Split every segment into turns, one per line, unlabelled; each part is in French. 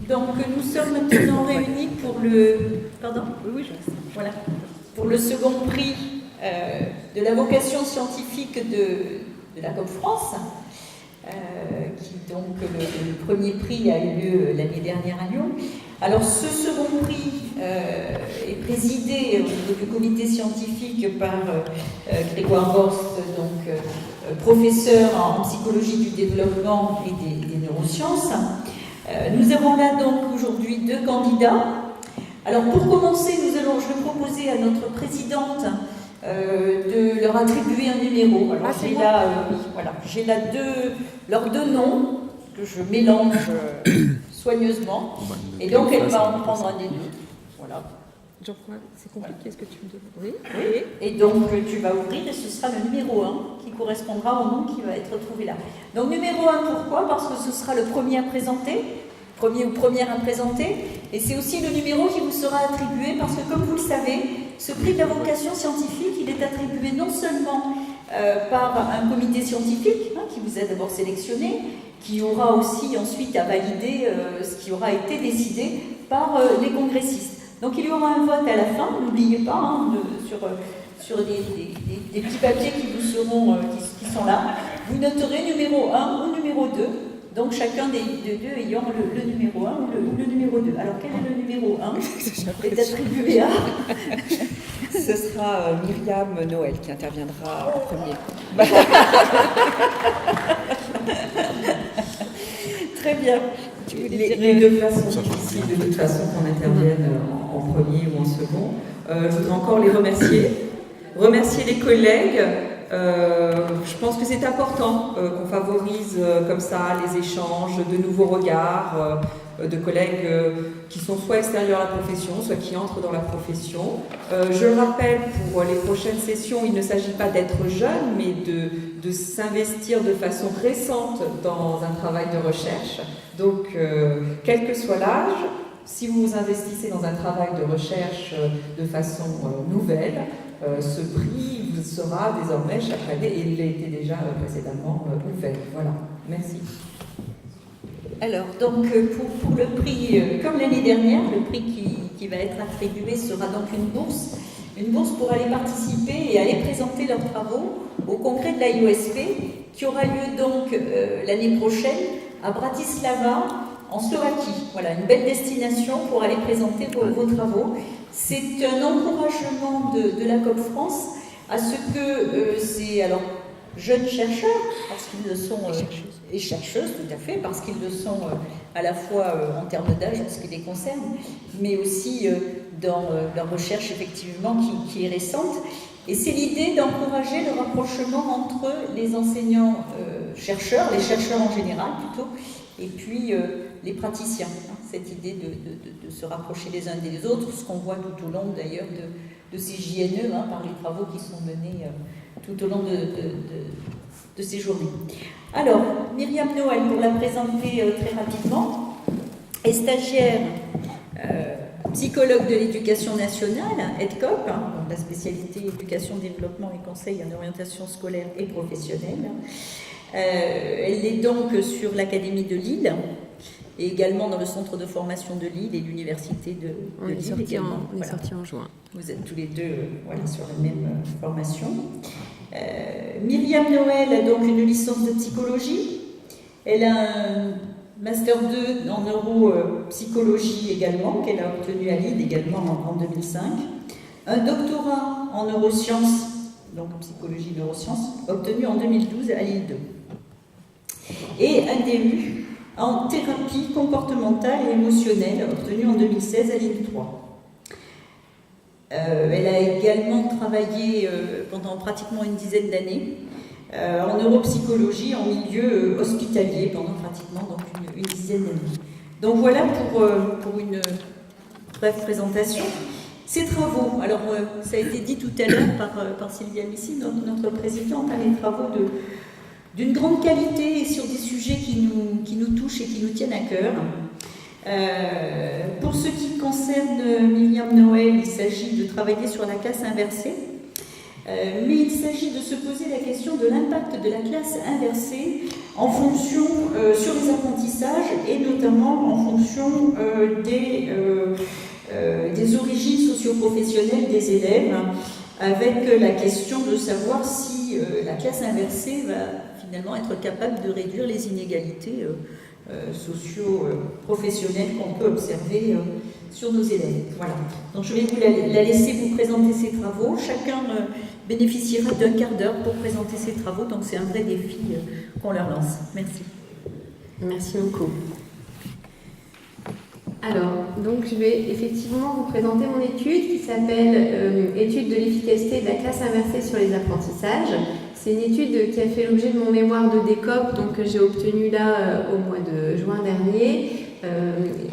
Donc nous sommes maintenant réunis pour le... Pardon ?
Oui, je reste.
Voilà. Pour le second prix de la vocation scientifique de la COP France, qui donc le premier prix a eu lieu l'année dernière à Lyon. Alors ce second prix est présidé au niveau du comité scientifique par Grégoire Borst, donc professeur en psychologie du développement et des neurosciences. Nous avons là donc aujourd'hui 2 candidats. Alors pour commencer, je vais proposer à notre présidente de leur attribuer un numéro. Alors j'ai là, j'ai là leurs 2 noms que je mélange soigneusement, et donc elle va en prendre un des 2. Voilà.
Jean-François, c'est compliqué, est-ce que tu me demandes ?
Oui. Et donc tu vas ouvrir et ce sera le numéro 1 qui correspondra au nom qui va être trouvé là. Donc numéro 1, pourquoi ? Parce que ce sera le premier à présenter, premier ou première à présenter, et c'est aussi le numéro qui vous sera attribué parce que comme vous le savez, ce prix de la vocation scientifique, il est attribué non seulement par un comité scientifique qui vous a d'abord sélectionné, qui aura aussi ensuite à valider ce qui aura été décidé par les congressistes. Donc il y aura un vote à la fin, n'oubliez pas, sur des petits papiers qui vous seront, qui sont là. Vous noterez numéro 1 ou numéro 2, donc chacun des 2 ayant le numéro 1 ou le numéro 2. Alors quel est le numéro 1 est attribué à...
Ce sera Myriam Noël qui interviendra en premier.
Très bien.
Les 2 places sont difficiles de toute façon qu'on intervienne en premier ou en second. Je voudrais encore les remercier les collègues. Je pense que c'est important qu'on favorise comme ça les échanges, de nouveaux regards de collègues qui sont soit extérieurs à la profession, soit qui entrent dans la profession. Je le rappelle, pour les prochaines sessions, il ne s'agit pas d'être jeune, mais de s'investir de façon récente dans un travail de recherche. Donc, quel que soit l'âge, si vous vous investissez dans un travail de recherche de façon nouvelle, ce prix vous sera désormais chaque année, et il a été déjà précédemment ouvert. Voilà, merci.
Alors, donc, pour le prix, comme l'année dernière, le prix qui va être attribué sera donc une bourse pour aller participer et aller présenter leurs travaux au congrès de la IOSP, qui aura lieu donc l'année prochaine à Bratislava, en Slovaquie. Voilà, une belle destination pour aller présenter vos travaux. C'est un encouragement de la COP France à ce que ces jeunes chercheurs, parce qu'ils le sont, et chercheuses tout à fait, parce qu'ils le sont à la fois en termes d'âge, en ce qui les concerne, mais aussi dans leur recherche effectivement qui est récente. Et c'est l'idée d'encourager le rapprochement entre les enseignants chercheurs, les chercheurs en général plutôt, et puis les praticiens. Cette idée de se rapprocher les uns des autres, ce qu'on voit tout au long d'ailleurs de ces JNE, par les travaux qui sont menés tout au long de ces journées. Alors, Myriam Noël, pour la présenter très rapidement, est stagiaire psychologue de l'éducation nationale, EDCOP, la spécialité éducation, développement et conseil en orientation scolaire et professionnelle. Elle est donc sur l'Académie de Lille et également dans le centre de formation de Lille et l'université de Lille également.
On est sortis en juin.
Vous êtes tous les deux sur la même formation. Myriam Noël a donc une licence de psychologie. Elle a un Master 2 en neuropsychologie également, qu'elle a obtenu à Lille également en 2005. Un doctorat en neurosciences, donc psychologie et neurosciences, obtenu en 2012 à Lille 2. Et un DU en thérapie comportementale et émotionnelle, obtenu en 2016 à Lille 3. Elle a également travaillé pendant pratiquement une dizaine d'années en neuropsychologie en milieu hospitalier pendant pratiquement donc une dizaine d'années. Donc voilà pour une brève présentation. Ces travaux, alors ça a été dit tout à l'heure par Sylvia Missy, notre présidente, les travaux d'une grande qualité et sur des sujets qui nous touchent et qui nous tiennent à cœur. Pour ce qui concerne Myriam Noël, il s'agit de travailler sur la classe inversée. Mais il s'agit de se poser la question de l'impact de la classe inversée en fonction sur les apprentissages et notamment en fonction des origines socio-professionnelles des élèves, avec la question de savoir si la classe inversée va finalement être capable de réduire les inégalités socio-professionnelles qu'on peut observer sur nos élèves. Voilà. Donc je vais vous la laisser vous présenter ses travaux. Chacun bénéficiera d'un quart d'heure pour présenter ses travaux. Donc c'est un vrai défi qu'on leur lance. Merci.
Merci beaucoup. Alors, donc je vais effectivement vous présenter mon étude qui s'appelle Étude de l'efficacité de la classe inversée sur les apprentissages. C'est une étude qui a fait l'objet de mon mémoire de DECOP, donc que j'ai obtenu là au mois de juin dernier.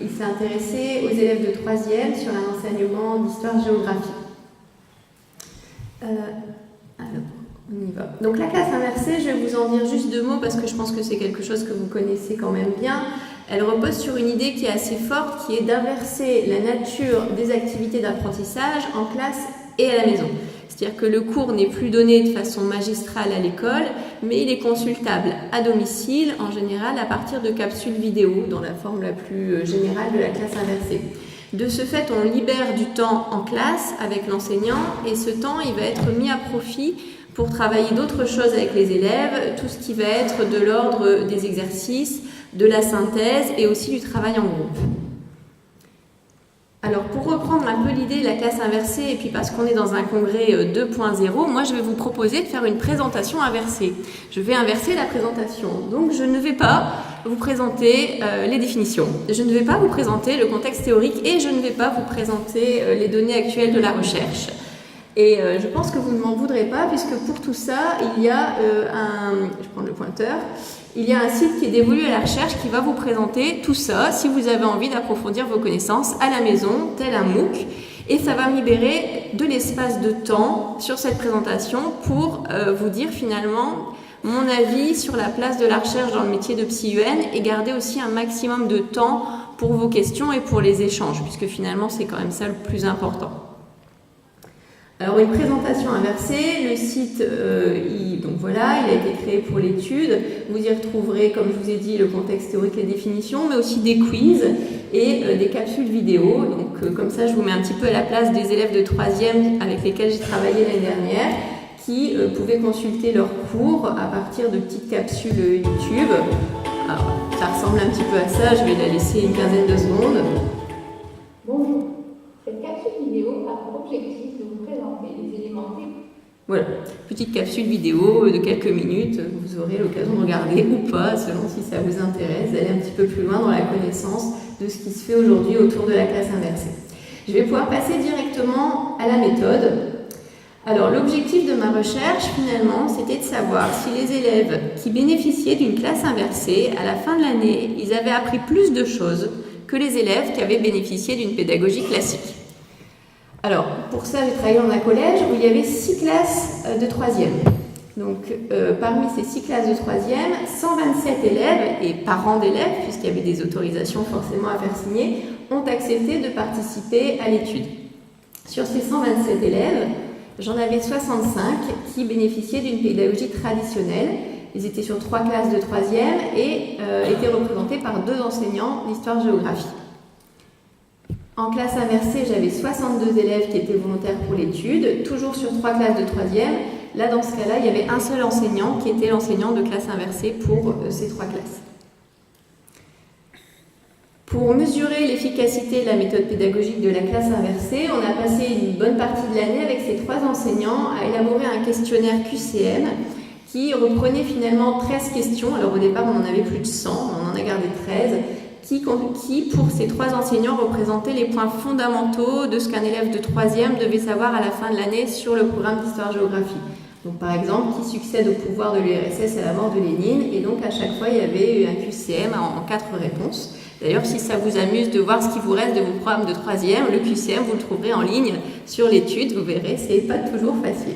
Il s'est intéressé aux élèves de 3e sur un enseignement d'histoire-géographie. Alors, on y va. Donc la classe inversée, je vais vous en dire juste 2 mots parce que je pense que c'est quelque chose que vous connaissez quand même bien. Elle repose sur une idée qui est assez forte, qui est d'inverser la nature des activités d'apprentissage en classe et à la maison. C'est-à-dire que le cours n'est plus donné de façon magistrale à l'école, mais il est consultable à domicile, en général à partir de capsules vidéo, dans la forme la plus générale de la classe inversée. De ce fait, on libère du temps en classe avec l'enseignant, et ce temps, il va être mis à profit pour travailler d'autres choses avec les élèves, tout ce qui va être de l'ordre des exercices, de la synthèse et aussi du travail en groupe. Alors pour reprendre un peu l'idée de la classe inversée, et puis parce qu'on est dans un congrès 2.0, moi je vais vous proposer de faire une présentation inversée. Je vais inverser la présentation, donc je ne vais pas vous présenter les définitions, je ne vais pas vous présenter le contexte théorique et je ne vais pas vous présenter les données actuelles de la recherche. Et je pense que vous ne m'en voudrez pas, puisque pour tout ça, il y a je prends le pointeur, il y a un site qui est dévolu à la recherche qui va vous présenter tout ça, si vous avez envie d'approfondir vos connaissances à la maison, tel un MOOC. Et ça va me libérer de l'espace de temps sur cette présentation pour vous dire finalement mon avis sur la place de la recherche dans le métier de psy-UN et garder aussi un maximum de temps pour vos questions et pour les échanges, puisque finalement c'est quand même ça le plus important. Alors une présentation inversée, le site, donc voilà, il a été créé pour l'étude. Vous y retrouverez, comme je vous ai dit, le contexte théorique, les définitions, mais aussi des quiz et des capsules vidéo. Donc comme ça, je vous mets un petit peu à la place des élèves de 3e avec lesquels j'ai travaillé l'année dernière, qui pouvaient consulter leurs cours à partir de petites capsules YouTube. Alors, ça ressemble un petit peu à ça, je vais la laisser une quinzaine de secondes.
Bonjour, cette capsule vidéo a pour objectif de vous présenter les éléments techniques.
Voilà, petite capsule vidéo de quelques minutes, vous aurez l'occasion de regarder ou pas, selon si ça vous intéresse, d'aller un petit peu plus loin dans la connaissance de ce qui se fait aujourd'hui autour de la classe inversée. Je vais pouvoir passer directement à la méthode. Alors, l'objectif de ma recherche, finalement, c'était de savoir si les élèves qui bénéficiaient d'une classe inversée, à la fin de l'année, ils avaient appris plus de choses que les élèves qui avaient bénéficié d'une pédagogie classique. Alors, pour ça, j'ai travaillé dans un collège où il y avait 6 classes de 3e. Donc, parmi ces 6 classes de 3e, 127 élèves et parents d'élèves, puisqu'il y avait des autorisations forcément à faire signer, ont accepté de participer à l'étude. Sur ces 127 élèves, j'en avais 65 qui bénéficiaient d'une pédagogie traditionnelle. Ils étaient sur 3 classes de 3e et étaient représentés par 2 enseignants d'histoire-géographie. En classe inversée, j'avais 62 élèves qui étaient volontaires pour l'étude, toujours sur 3 classes de 3e. Là, dans ce cas-là, il y avait un seul enseignant qui était l'enseignant de classe inversée pour ces 3 classes. Pour mesurer l'efficacité de la méthode pédagogique de la classe inversée, on a passé une bonne partie de l'année avec ces 3 enseignants à élaborer un questionnaire QCM qui reprenait finalement 13 questions. Alors au départ, on en avait plus de 100, on en a gardé 13, qui pour ces 3 enseignants, représentaient les points fondamentaux de ce qu'un élève de 3e devait savoir à la fin de l'année sur le programme d'histoire-géographie. Donc par exemple, qui succède au pouvoir de l'URSS à la mort de Lénine, et donc à chaque fois, il y avait un QCM en 4 réponses. D'ailleurs, si ça vous amuse de voir ce qui vous reste de vos programmes de 3e, le QCM, vous le trouverez en ligne sur l'étude, vous verrez, c'est pas toujours facile.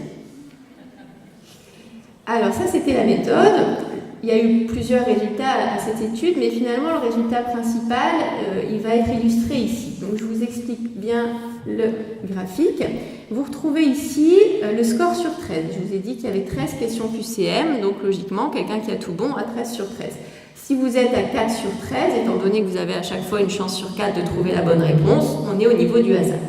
Alors ça, c'était la méthode. Il y a eu plusieurs résultats à cette étude, mais finalement, le résultat principal, il va être illustré ici. Donc je vous explique bien le graphique, vous retrouvez ici le score sur 13. Je vous ai dit qu'il y avait 13 questions QCM, donc logiquement, quelqu'un qui a tout bon a 13 sur 13. Si vous êtes à 4 sur 13, étant donné que vous avez à chaque fois une chance sur 4 de trouver la bonne réponse, on est au niveau du hasard.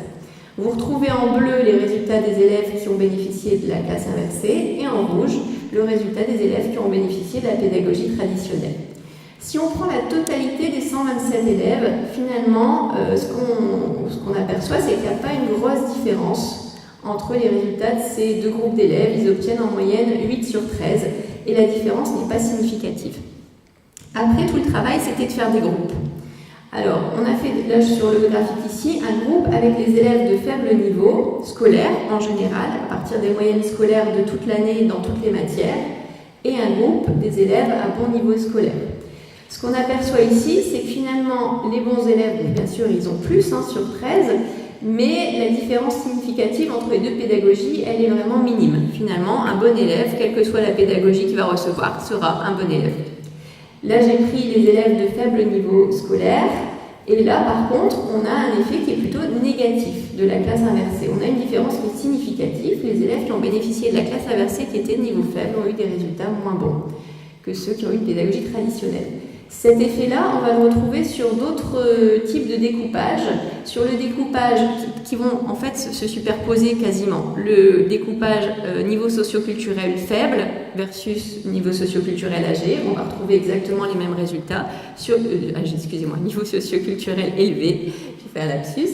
Vous retrouvez en bleu les résultats des élèves qui ont bénéficié de la classe inversée et en rouge le résultat des élèves qui ont bénéficié de la pédagogie traditionnelle. Si on prend la totalité des 127 élèves, finalement, ce qu'on aperçoit, c'est qu'il n'y a pas une grosse différence entre les résultats de ces deux groupes d'élèves. Ils obtiennent en moyenne 8 sur 13 et la différence n'est pas significative. Après, tout le travail, c'était de faire des groupes. Alors, on a fait, là sur le graphique ici, un groupe avec les élèves de faible niveau, scolaire en général, à partir des moyennes scolaires de toute l'année dans toutes les matières, et un groupe des élèves à bon niveau scolaire. Ce qu'on aperçoit ici, c'est que finalement, les bons élèves, bien sûr, ils ont plus sur 13, mais la différence significative entre les deux pédagogies, elle est vraiment minime. Finalement, un bon élève, quelle que soit la pédagogie qu'il va recevoir, sera un bon élève. Là, j'ai pris les élèves de faible niveau scolaire, et là, par contre, on a un effet qui est plutôt négatif de la classe inversée. On a une différence qui est significative. Les élèves qui ont bénéficié de la classe inversée, qui étaient de niveau faible, ont eu des résultats moins bons que ceux qui ont eu une pédagogie traditionnelle. Cet effet-là, on va le retrouver sur d'autres types de découpage. Sur le découpage qui vont en fait se superposer quasiment. Le découpage niveau socioculturel faible versus niveau socioculturel âgé, on va retrouver exactement les mêmes résultats. Sur, niveau socioculturel élevé, j'ai fait un lapsus.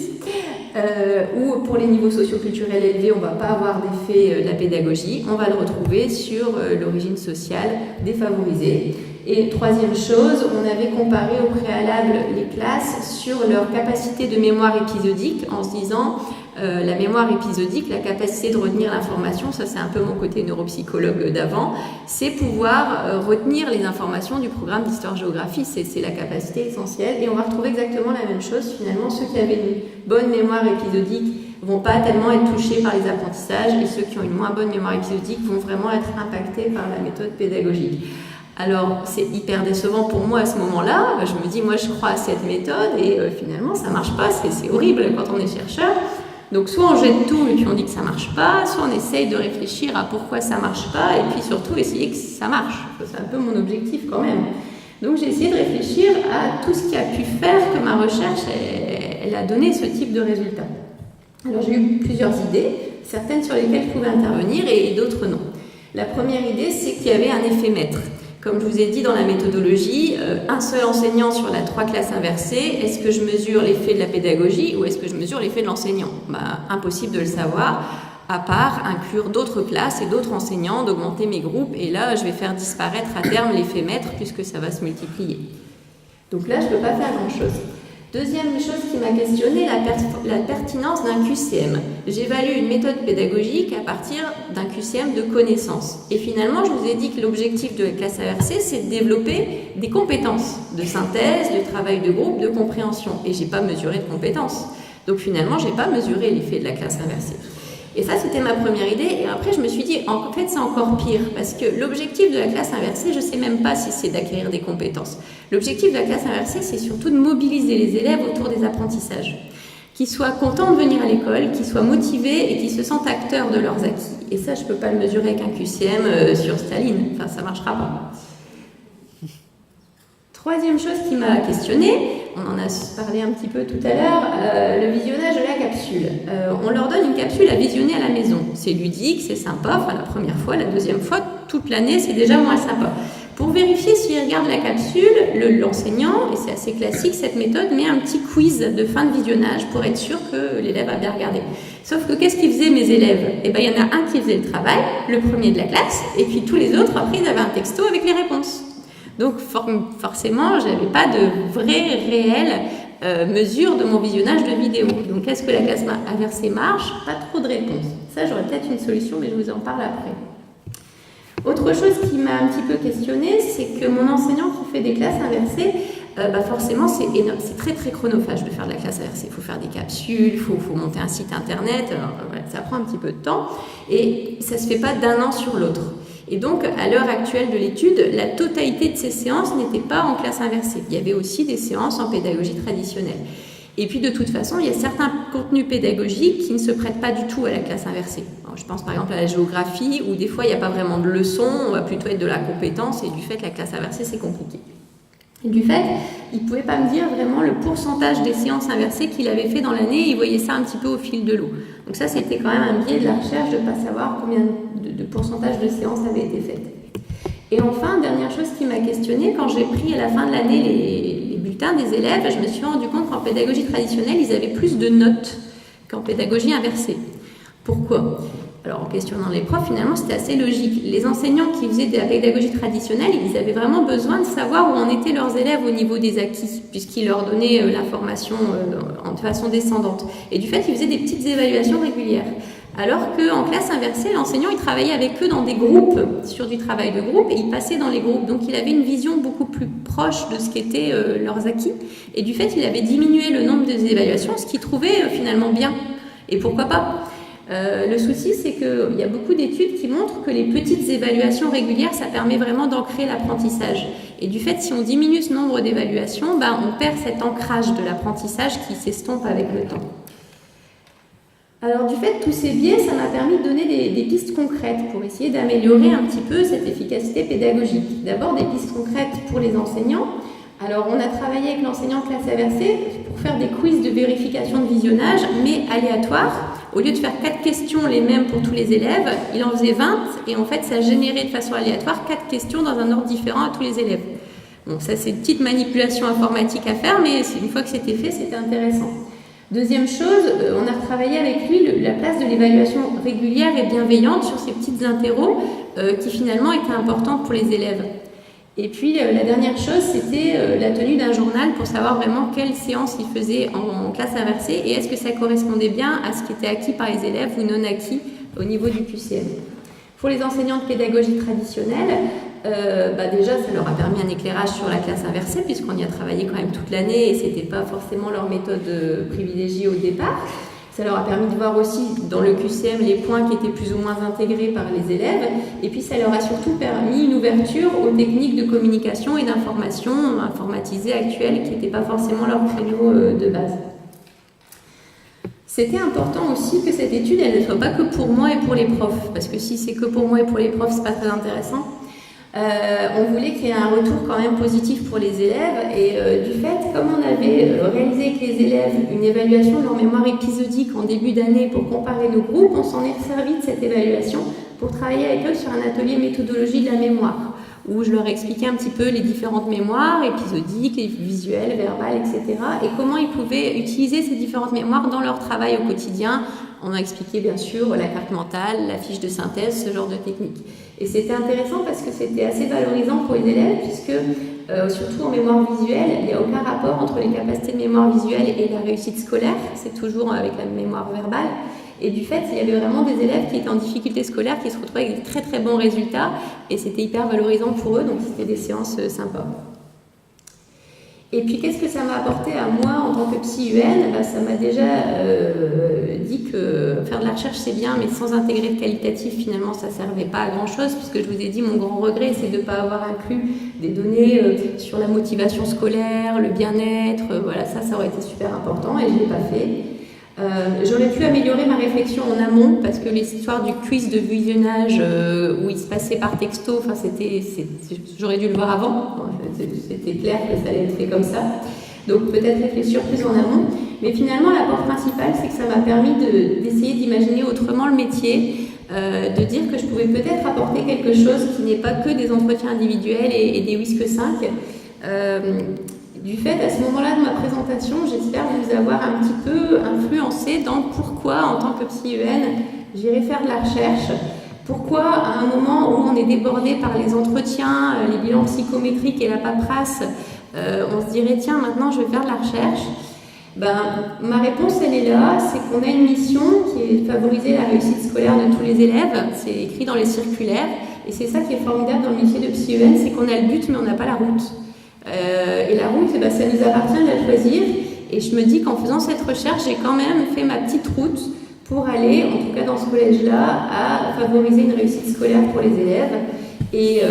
Ou pour les niveaux socioculturels élevés, on ne va pas avoir d'effet de la pédagogie. On va le retrouver sur l'origine sociale défavorisée. Et troisième chose, on avait comparé au préalable les classes sur leur capacité de mémoire épisodique en se disant la mémoire épisodique, la capacité de retenir l'information, ça c'est un peu mon côté neuropsychologue d'avant, c'est pouvoir retenir les informations du programme d'histoire-géographie, c'est la capacité essentielle. Et on va retrouver exactement la même chose finalement, ceux qui avaient une bonne mémoire épisodique vont pas tellement être touchés par les apprentissages et ceux qui ont une moins bonne mémoire épisodique vont vraiment être impactés par la méthode pédagogique. Alors, c'est hyper décevant pour moi à ce moment-là. Je me dis, moi, je crois à cette méthode et finalement, ça marche pas. C'est horrible quand on est chercheur. Donc, soit on jette tout et puis on dit que ça marche pas, soit on essaye de réfléchir à pourquoi ça marche pas et puis surtout essayer que ça marche. C'est un peu mon objectif quand même. Donc, j'ai essayé de réfléchir à tout ce qui a pu faire que ma recherche, elle a donné ce type de résultat. Alors, j'ai eu plusieurs idées, certaines sur lesquelles je pouvais intervenir et d'autres non. La première idée, c'est qu'il y avait un effet maître. Comme je vous ai dit dans la méthodologie, un seul enseignant sur la 3 classes inversées, est-ce que je mesure l'effet de la pédagogie ou est-ce que je mesure l'effet de l'enseignant ? Impossible de le savoir, à part inclure d'autres classes et d'autres enseignants, d'augmenter mes groupes, et là je vais faire disparaître à terme l'effet maître puisque ça va se multiplier. Donc là je ne peux pas faire grand-chose. Deuxième chose qui m'a questionné, la pertinence d'un QCM. J'évalue une méthode pédagogique à partir d'un QCM de connaissances. Et finalement, je vous ai dit que l'objectif de la classe inversée, c'est de développer des compétences de synthèse, de travail de groupe, de compréhension. Et je n'ai pas mesuré de compétences. Donc finalement, je n'ai pas mesuré l'effet de la classe inversée. Et ça, c'était ma première idée. Et après, je me suis dit, en fait, c'est encore pire. Parce que l'objectif de la classe inversée, je ne sais même pas si c'est d'acquérir des compétences. L'objectif de la classe inversée, c'est surtout de mobiliser les élèves autour des apprentissages. Qu'ils soient contents de venir à l'école, qu'ils soient motivés et qu'ils se sentent acteurs de leurs acquis. Et ça, je ne peux pas le mesurer avec un QCM sur Staline. Enfin, ça ne marchera pas. Troisième chose qui m'a questionnée, on en a parlé un petit peu tout à l'heure, le visionnage de la capsule. On leur donne une capsule à visionner à la maison. C'est ludique, c'est sympa, enfin la première fois, la deuxième fois, toute l'année, c'est déjà moins sympa. Pour vérifier s'ils regardent la capsule, l'enseignant, et c'est assez classique, cette méthode met un petit quiz de fin de visionnage pour être sûr que l'élève a bien regardé. Sauf que qu'est-ce qu'ils faisaient mes élèves ? Eh bien, il y en a un qui faisait le travail, le premier de la classe, et puis tous les autres, après, ils avaient un texto avec les réponses. Donc forcément, je n'avais pas de vraie, réelle mesure de mon visionnage de vidéo. Donc est-ce que la classe inversée marche ? Pas trop de réponses. Ça, j'aurais peut-être une solution, mais je vous en parle après. Autre chose qui m'a un petit peu questionnée, c'est que mon enseignant qui fait des classes inversées, forcément, c'est énorme, c'est très très chronophage de faire de la classe inversée. Il faut faire des capsules, il faut monter un site internet, alors, voilà, ça prend un petit peu de temps et ça ne se fait pas d'un an sur l'autre. Et donc, à l'heure actuelle de l'étude, la totalité de ces séances n'était pas en classe inversée. Il y avait aussi des séances en pédagogie traditionnelle. Et puis de toute façon, il y a certains contenus pédagogiques qui ne se prêtent pas du tout à la classe inversée. Alors, je pense par exemple à la géographie, où des fois il n'y a pas vraiment de leçon, on va plutôt être de la compétence, et du fait la classe inversée c'est compliqué. Et du fait, il ne pouvait pas me dire vraiment le pourcentage des séances inversées qu'il avait fait dans l'année, il voyait ça un petit peu au fil de l'eau. Donc ça c'était quand même un biais de la recherche de ne pas savoir combien de pourcentage de séances avaient été faites. Et enfin, dernière chose qui m'a questionnée, quand j'ai pris à la fin de l'année les bulletins des élèves, je me suis rendu compte qu'en pédagogie traditionnelle, ils avaient plus de notes qu'en pédagogie inversée. Pourquoi ? Alors, en questionnant les profs, finalement, c'était assez logique. Les enseignants qui faisaient de la pédagogie traditionnelle, ils avaient vraiment besoin de savoir où en étaient leurs élèves au niveau des acquis, puisqu'ils leur donnaient l'information de façon descendante. Et du fait, ils faisaient des petites évaluations régulières. Alors qu'en classe inversée, l'enseignant, il travaillait avec eux dans des groupes, sur du travail de groupe, et il passait dans les groupes. Donc, il avait une vision beaucoup plus proche de ce qu'étaient leurs acquis. Et du fait, il avait diminué le nombre des évaluations, ce qu'il trouvait finalement bien. Et pourquoi pas ? Le souci, c'est qu'il y a beaucoup d'études qui montrent que les petites évaluations régulières, ça permet vraiment d'ancrer l'apprentissage. Et du fait, si on diminue ce nombre d'évaluations, on perd cet ancrage de l'apprentissage qui s'estompe avec le temps. Alors du fait, tous ces biais, ça m'a permis de donner des pistes concrètes pour essayer d'améliorer un petit peu cette efficacité pédagogique. D'abord, des pistes concrètes pour les enseignants. Alors, on a travaillé avec l'enseignant de classe inversée pour faire des quiz de vérification de visionnage, mais aléatoires. Au lieu de faire 4 questions les mêmes pour tous les élèves, il en faisait 20, et en fait, ça générait de façon aléatoire 4 questions dans un ordre différent à tous les élèves. Bon, ça, c'est une petite manipulation informatique à faire, mais une fois que c'était fait, c'était intéressant. Deuxième chose, on a travaillé avec lui la place de l'évaluation régulière et bienveillante sur ces petites interros qui finalement étaient importantes pour les élèves. Et puis la dernière chose, c'était la tenue d'un journal pour savoir vraiment quelle séance il faisait en classe inversée et est-ce que ça correspondait bien à ce qui était acquis par les élèves ou non acquis au niveau du QCM. Pour les enseignants de pédagogie traditionnelle, déjà ça leur a permis un éclairage sur la classe inversée puisqu'on y a travaillé quand même toute l'année et c'était pas forcément leur méthode privilégiée au départ. Ça leur a permis de voir aussi dans le QCM les points qui étaient plus ou moins intégrés par les élèves et puis ça leur a surtout permis une ouverture aux techniques de communication et d'information informatisées actuelles qui n'étaient pas forcément leur créneau de base. C'était important aussi que cette étude, elle ne soit pas que pour moi et pour les profs, parce que si c'est que pour moi et pour les profs, c'est pas très intéressant. On voulait qu'il y ait un retour quand même positif pour les élèves et du fait, comme on avait réalisé avec les élèves une évaluation de leur mémoire épisodique en début d'année pour comparer nos groupes, on s'en est servi de cette évaluation pour travailler avec eux sur un atelier méthodologie de la mémoire où je leur expliquais un petit peu les différentes mémoires épisodiques, les visuelles, verbales, etc. et comment ils pouvaient utiliser ces différentes mémoires dans leur travail au quotidien. On a expliqué bien sûr la carte mentale, la fiche de synthèse, ce genre de technique. Et c'était intéressant parce que c'était assez valorisant pour les élèves puisque, surtout en mémoire visuelle, il n'y a aucun rapport entre les capacités de mémoire visuelle et la réussite scolaire. C'est toujours avec la mémoire verbale. Et du fait, il y avait vraiment des élèves qui étaient en difficulté scolaire, qui se retrouvaient avec des très très bons résultats. Et c'était hyper valorisant pour eux, donc c'était des séances sympas. Et puis, qu'est-ce que ça m'a apporté à moi en tant que psy-UN ? Ça m'a déjà dit que faire de la recherche, c'est bien, mais sans intégrer de qualitatif, finalement, ça ne servait pas à grand-chose, puisque je vous ai dit, mon grand regret, c'est de ne pas avoir inclus des données sur la motivation scolaire, le bien-être, voilà, ça aurait été super important, et je ne l'ai pas fait. J'aurais pu améliorer ma réflexion en amont parce que les histoires du quiz de visionnage où il se passait par texto, j'aurais dû le voir avant, c'était clair que ça allait être fait comme ça, donc peut-être réfléchir plus en amont, mais finalement l'apport principal c'est que ça m'a permis d'essayer d'imaginer autrement le métier, de dire que je pouvais peut-être apporter quelque chose qui n'est pas que des entretiens individuels et des WISC 5. Du fait, à ce moment-là de ma présentation, j'espère vous avoir un petit peu influencé dans pourquoi, en tant que psy-UN, j'irai faire de la recherche. Pourquoi, à un moment où on est débordé par les entretiens, les bilans psychométriques et la paperasse, on se dirait, tiens, maintenant je vais faire de la recherche. Ma réponse, elle est là, c'est qu'on a une mission qui est de favoriser la réussite scolaire de tous les élèves. C'est écrit dans les circulaires. Et c'est ça qui est formidable dans le métier de psy-UN, c'est qu'on a le but, mais on n'a pas la route. Et la route, ça nous appartient de la choisir. Et je me dis qu'en faisant cette recherche, j'ai quand même fait ma petite route pour aller, en tout cas dans ce collège-là, à favoriser une réussite scolaire pour les élèves. Et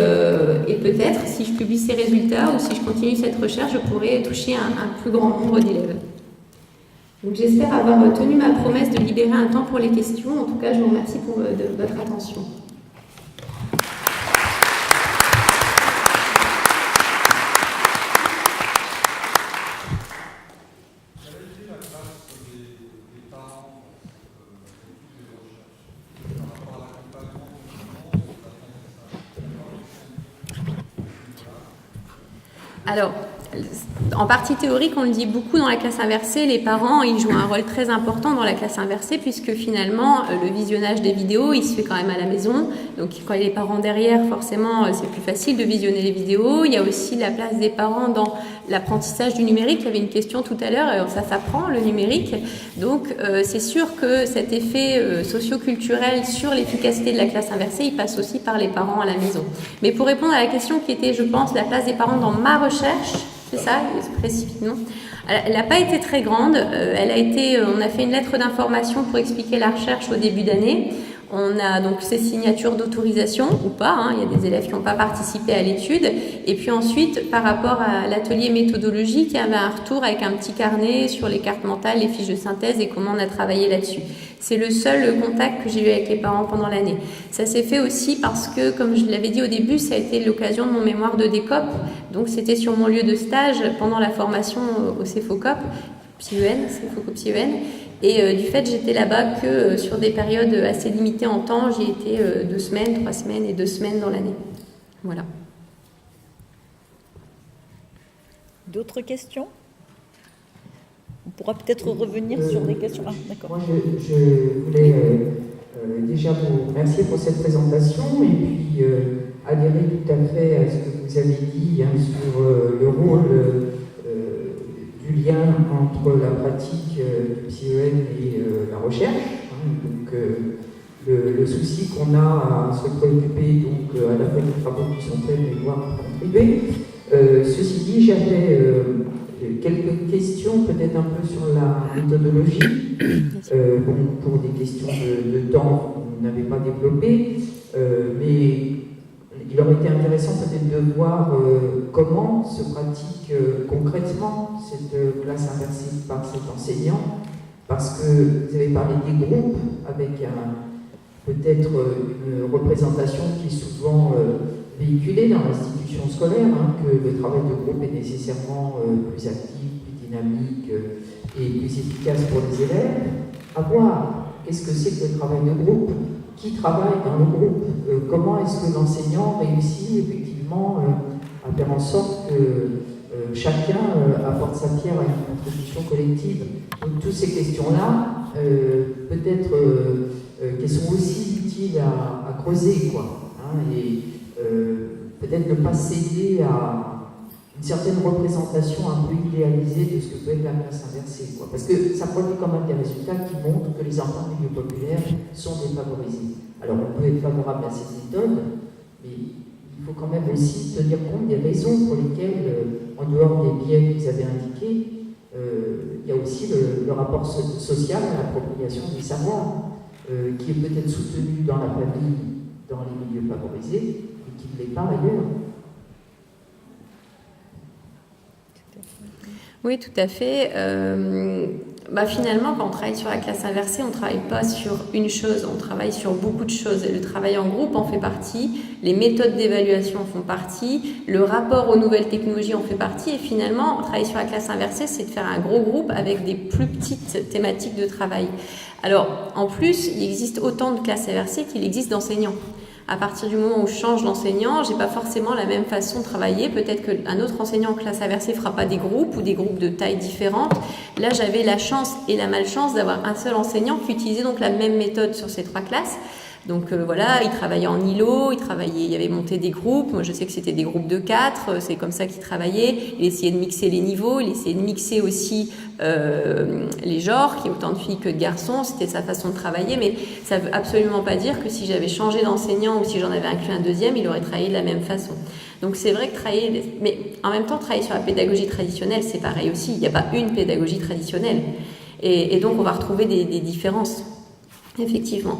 peut-être, si je publie ces résultats ou si je continue cette recherche, je pourrais toucher un plus grand nombre d'élèves. Donc j'espère avoir tenu ma promesse de libérer un temps pour les questions. En tout cas, je vous remercie pour votre attention. Alors, en partie théorique, on le dit beaucoup dans la classe inversée, les parents, ils jouent un rôle très important dans la classe inversée puisque finalement, le visionnage des vidéos, il se fait quand même à la maison. Donc, quand il y a les parents derrière, forcément, c'est plus facile de visionner les vidéos. Il y a aussi la place des parents dans l'apprentissage du numérique. Il y avait une question tout à l'heure, ça s'apprend, le numérique. Donc, c'est sûr que cet effet socio-culturel sur l'efficacité de la classe inversée, il passe aussi par les parents à la maison. Mais pour répondre à la question qui était, je pense, la place des parents dans ma recherche, c'est ça, précisément. Elle n'a pas été très grande. On a fait une lettre d'information pour expliquer la recherche au début d'année. On a donc ces signatures d'autorisation ou pas. Il y a des élèves qui n'ont pas participé à l'étude. Et puis ensuite, par rapport à l'atelier méthodologique, il y avait un retour avec un petit carnet sur les cartes mentales, les fiches de synthèse et comment on a travaillé là-dessus. C'est le seul contact que j'ai eu avec les parents pendant l'année. Ça s'est fait aussi parce que, comme je l'avais dit au début, ça a été l'occasion de mon mémoire de DECOP. Donc c'était sur mon lieu de stage pendant la formation au CEFOCOP, CEFOCOP-CEN. Et du fait, j'étais là-bas que sur des périodes assez limitées en temps. J'y étais 2 semaines, 3 semaines et 2 semaines dans l'année. Voilà.
D'autres questions? On pourra peut-être revenir sur des questions. Ah, d'accord.
Moi, je voulais déjà vous remercier pour cette présentation et puis adhérer tout à fait à ce que vous avez dit sur le rôle du lien entre la pratique du PsyEN et la recherche. Donc, le souci qu'on a à se préoccuper à la fois des travaux qui sont faits et voir contribuer. Ceci dit, j'avais quelques questions, peut-être un peu sur la méthodologie. Pour des questions de temps, on n'avait pas développé, mais il aurait été intéressant peut-être de voir comment se pratique concrètement cette classe inversée par cet enseignant, parce que vous avez parlé des groupes avec peut-être une représentation qui est souvent véhiculée dans l'institution scolaire, que le travail de groupe est nécessairement plus actif, plus dynamique et plus efficace pour les élèves. À voir, qu'est-ce que c'est que le travail de groupe? Qui travaille dans le groupe? Comment est-ce que l'enseignant réussit effectivement à faire en sorte que chacun apporte sa pierre à une contribution collective? Donc toutes ces questions-là, peut-être qu'elles sont aussi utiles à creuser, et peut-être ne pas céder à une certaine représentation un peu idéalisée de ce que peut être la classe inversée, parce que ça produit quand même des résultats qui montrent que les enfants de milieu populaire sont défavorisés. Alors on peut être favorable à cette méthode, mais il faut quand même aussi tenir compte des raisons pour lesquelles, en dehors des biais que vous avez indiqués, il y a aussi le rapport social à l'appropriation du savoir, qui est peut-être soutenu dans la famille, dans les milieux favorisés, et qui ne l'est pas ailleurs.
Oui, tout à fait. Finalement, quand on travaille sur la classe inversée, on ne travaille pas sur une chose, on travaille sur beaucoup de choses. Et le travail en groupe en fait partie, les méthodes d'évaluation en font partie, le rapport aux nouvelles technologies en fait partie. Et finalement, travailler sur la classe inversée, c'est de faire un gros groupe avec des plus petites thématiques de travail. Alors, en plus, il existe autant de classes inversées qu'il existe d'enseignants. À partir du moment où je change d'enseignant, j'ai pas forcément la même façon de travailler. Peut-être qu'un autre enseignant en classe inversée fera pas des groupes ou des groupes de taille différentes. Là, j'avais la chance et la malchance d'avoir un seul enseignant qui utilisait donc la même méthode sur ces 3 classes. Donc il travaillait en îlot, il avait monté des groupes. Moi, je sais que c'était des groupes de 4, c'est comme ça qu'il travaillait. Il essayait de mixer les niveaux, il essayait de mixer aussi les genres, qu'il y ait autant de filles que de garçons. C'était sa façon de travailler, mais ça ne veut absolument pas dire que si j'avais changé d'enseignant ou si j'en avais inclus un deuxième, il aurait travaillé de la même façon. Donc c'est vrai que mais en même temps, travailler sur la pédagogie traditionnelle, c'est pareil aussi. Il n'y a pas une pédagogie traditionnelle. Et donc, on va retrouver des différences, effectivement.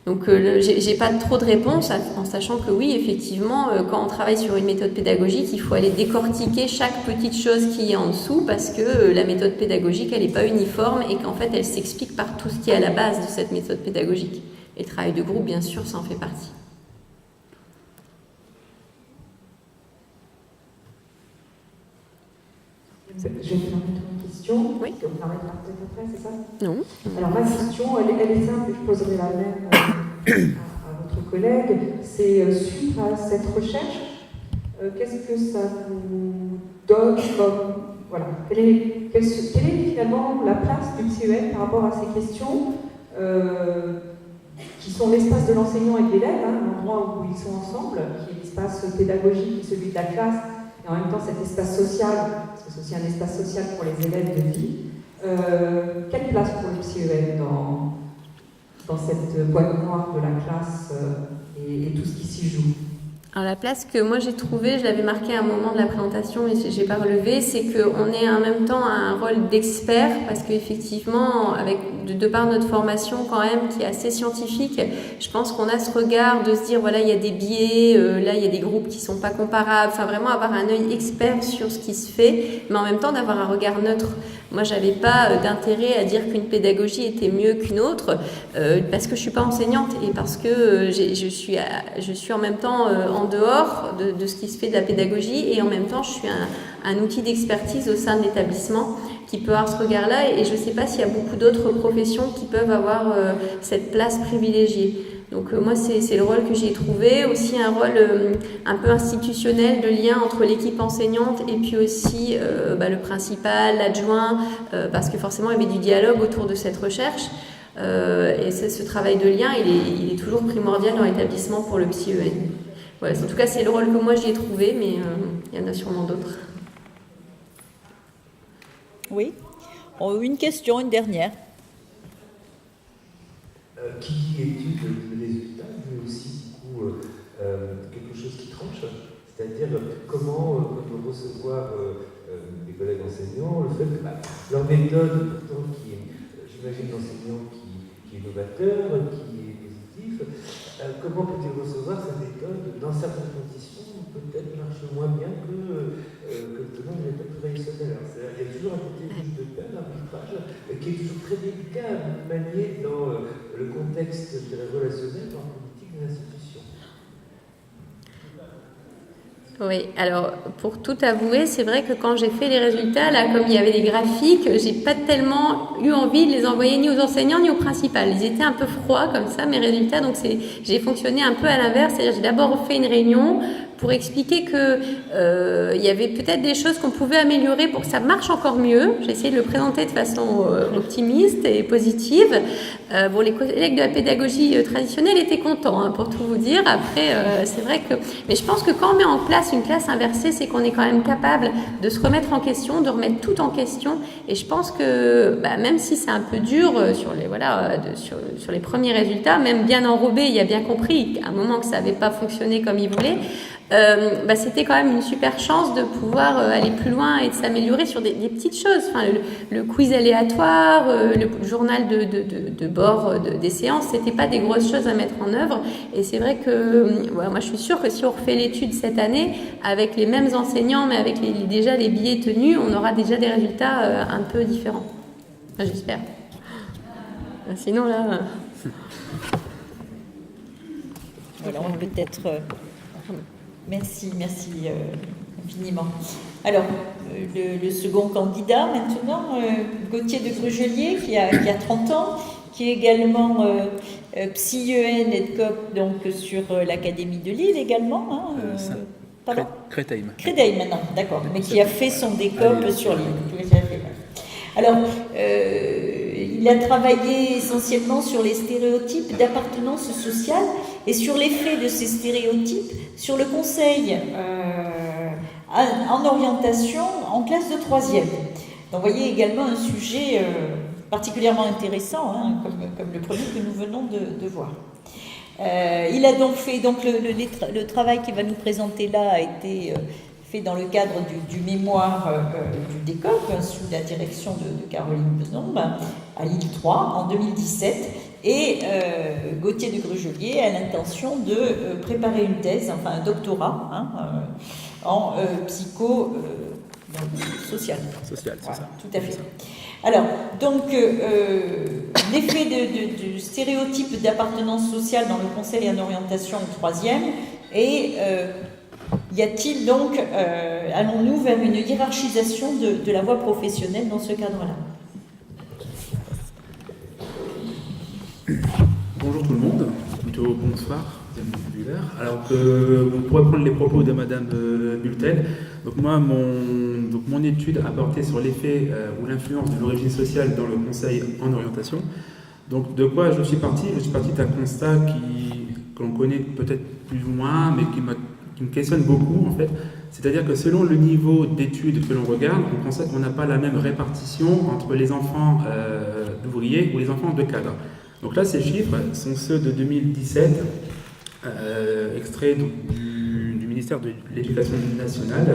Donc, j'ai pas trop de réponse en sachant que oui, effectivement, quand on travaille sur une méthode pédagogique, il faut aller décortiquer chaque petite chose qui est en dessous parce que la méthode pédagogique, elle n'est pas uniforme et qu'en fait, elle s'explique par tout ce qui est à la base de cette méthode pédagogique. Et le travail de groupe, bien sûr, ça en fait partie.
Je vais vous remettre une question.
Oui.
On arrêtera peut-être après, c'est ça?
Non.
Alors ma question, elle est simple, je poserai la même à votre collègue. C'est suite à cette recherche, qu'est-ce que ça vous donne comme... Voilà. Quelle est finalement la place du PCEN par rapport à ces questions qui sont l'espace de l'enseignant et de l'élève, l'endroit où ils sont ensemble, qui est l'espace pédagogique, celui de la classe, et en même temps cet espace social, parce que c'est aussi un espace social pour les élèves de vie. Quelle place pour le PCEN dans cette boîte noire de la classe et tout ce qui s'y joue?
Alors la place que moi j'ai trouvée, je l'avais marquée à un moment de la présentation mais j'ai pas relevé, c'est qu'on est en même temps à un rôle d'expert parce qu'effectivement, avec de par notre formation quand même qui est assez scientifique, je pense qu'on a ce regard de se dire voilà il y a des biais, là il y a des groupes qui sont pas comparables, enfin vraiment avoir un œil expert sur ce qui se fait, mais en même temps d'avoir un regard neutre. Moi j'avais pas d'intérêt à dire qu'une pédagogie était mieux qu'une autre parce que je suis pas enseignante et parce que je suis en même temps en dehors de ce qui se fait de la pédagogie et en même temps je suis un outil d'expertise au sein de l'établissement qui peut avoir ce regard-là et je ne sais pas s'il y a beaucoup d'autres professions qui peuvent avoir cette place privilégiée. Donc moi c'est le rôle que j'ai trouvé, aussi un rôle un peu institutionnel de lien entre l'équipe enseignante et puis aussi le principal, l'adjoint, parce que forcément il y avait du dialogue autour de cette recherche. Et ce travail de lien il est toujours primordial dans l'établissement pour le PCEN. Voilà, en tout cas, c'est le rôle que moi j'y ai trouvé, mais il y en a sûrement d'autres.
Oui. Une question, une dernière.
Qui dit étude de résultats, mais aussi du coup quelque chose qui tranche, c'est-à-dire comment recevoir les collègues enseignants, le fait que leur méthode, pourtant qui est, j'imagine, l'enseignant qui est novateur, qui est positif, comment peut-il recevoir cette méthode dans certaines conditions peut-être marche moins bien que dans une méthode traditionnelle. Il y a toujours un côté de peine, un arbitrage, qui est toujours très délicat à manier dans le contexte relationnel, en politique de l'institution.
Oui, alors pour tout avouer, c'est vrai que quand j'ai fait les résultats, là, comme il y avait des graphiques, j'ai pas tellement eu envie de les envoyer ni aux enseignants ni aux principales. Ils étaient un peu froids comme ça, mes résultats, donc j'ai fonctionné un peu à l'inverse, c'est-à-dire j'ai d'abord fait une réunion pour expliquer que il y avait peut-être des choses qu'on pouvait améliorer pour que ça marche encore mieux. J'ai essayé de le présenter de façon optimiste et positive. Bon, les collègues de la pédagogie traditionnelle étaient contents, pour tout vous dire. Après, c'est vrai que... Mais je pense que quand on met en place une classe inversée, c'est qu'on est quand même capable de se remettre en question, de remettre tout en question. Et je pense que, même si c'est un peu dur sur les premiers résultats, même bien enrobé, il a bien compris à un moment que ça n'avait pas fonctionné comme il voulait. C'était quand même une super chance de pouvoir aller plus loin et de s'améliorer sur des petites choses. Enfin, le quiz aléatoire, le journal de bord des séances, c'était pas des grosses choses à mettre en œuvre. Et c'est vrai que moi, je suis sûre que si on refait l'étude cette année avec les mêmes enseignants, mais avec déjà les billets tenus, on aura déjà des résultats un peu différents. Enfin, j'espère. Sinon là.
Voilà, on peut être. Merci infiniment. Alors, le second candidat maintenant, Gauthier de Grugelier, qui a 30 ans, qui est également PsyEN et COP donc sur l'Académie de Lille également.
Créteil.
Créteil maintenant, d'accord, mais qui a fait son DCOP sur Lille. Alors, il a travaillé essentiellement sur les stéréotypes d'appartenance sociale et sur l'effet de ces stéréotypes sur le conseil en orientation en classe de 3e. Donc, vous voyez également un sujet particulièrement intéressant, comme le premier que nous venons de voir. Il a donc fait le travail qu'il va nous présenter là a été fait dans le cadre du mémoire du DCOP sous la direction de Caroline Benombe à Lille 3 en 2017 Et Gauthier de Grugelier a l'intention de préparer une thèse, enfin un doctorat, en psycho-social.
Social, c'est ça.
Tout à fait. Alors, donc, l'effet du stéréotype d'appartenance sociale dans le conseil en orientation au 3e, et y a-t-il donc, allons-nous vers une hiérarchisation de la voie professionnelle dans ce cadre-là?
Bonjour tout le monde, plutôt bonsoir, alors vous pourrez prendre les propos de Madame Bultel. Donc moi, mon étude a porté sur l'effet ou l'influence de l'origine sociale dans le conseil en orientation. Donc de quoi je suis parti? Je suis parti d'un constat que l'on connaît peut-être plus ou moins, mais qui me questionne beaucoup en fait. C'est-à-dire que selon le niveau d'études que l'on regarde, on constate qu'on n'a pas la même répartition entre les enfants d'ouvriers ou les enfants de cadres. Donc là, ces chiffres sont ceux de 2017, extraits du ministère de l'Éducation nationale.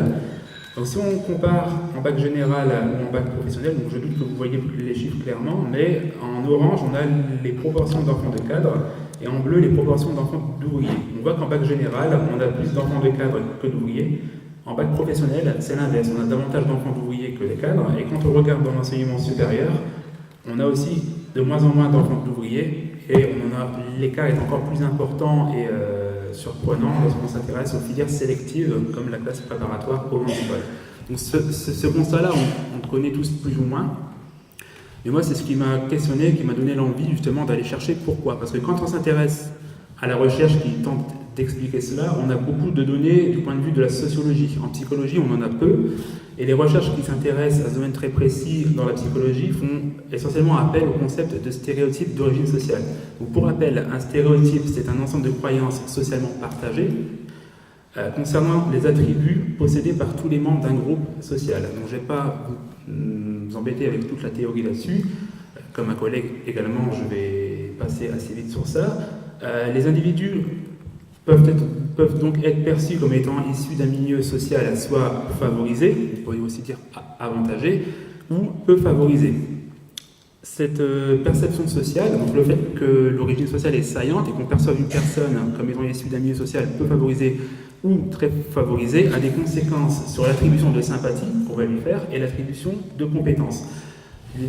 Donc si on compare en bac général ou en bac professionnel, donc je doute que vous voyez les chiffres clairement, mais en orange, on a les proportions d'enfants de cadre et en bleu, les proportions d'enfants d'ouvriers. On voit qu'en bac général, on a plus d'enfants de cadre que d'ouvriers. En bac professionnel, c'est l'inverse, on a davantage d'enfants d'ouvriers que de cadres. Et quand on regarde dans l'enseignement supérieur, on a aussi de moins en moins d'enfants d'ouvriers et l'écart est encore plus important et surprenant lorsqu'on s'intéresse aux filières sélectives comme la classe préparatoire au municipal. Donc ce constat-là, on le connaît tous plus ou moins. Mais moi, c'est ce qui m'a questionné, qui m'a donné l'envie justement d'aller chercher pourquoi. Parce que quand on s'intéresse à la recherche qui tente d'expliquer cela, on a beaucoup de données du point de vue de la sociologie. En psychologie, on en a peu. Et les recherches qui s'intéressent à ce domaine très précis dans la psychologie font essentiellement appel au concept de stéréotype d'origine sociale. Donc pour rappel, un stéréotype, c'est un ensemble de croyances socialement partagées concernant les attributs possédés par tous les membres d'un groupe social. Donc je ne vais pas vous embêter avec toute la théorie là-dessus. Comme un collègue également, je vais passer assez vite sur ça. Les individus peuvent donc être perçus comme étant issus d'un milieu social soit favorisé, on pourrait aussi dire avantagé, ou peu favorisé. Cette perception sociale, donc le fait que l'origine sociale est saillante et qu'on perçoive une personne comme étant issue d'un milieu social peu favorisé ou très favorisé, a des conséquences sur l'attribution de sympathie qu'on va lui faire et l'attribution de compétences.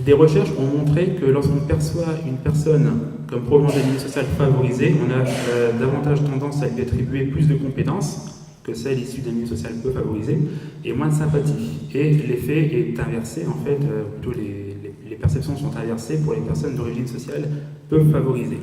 Des recherches ont montré que lorsqu'on perçoit une personne comme provenant d'un milieu social favorisé, on a davantage tendance à lui attribuer plus de compétences que celle issue d'un milieu social peu favorisé et moins de sympathie. Et l'effet est inversé, en fait, plutôt les perceptions sont inversées pour les personnes d'origine sociale peu favorisées.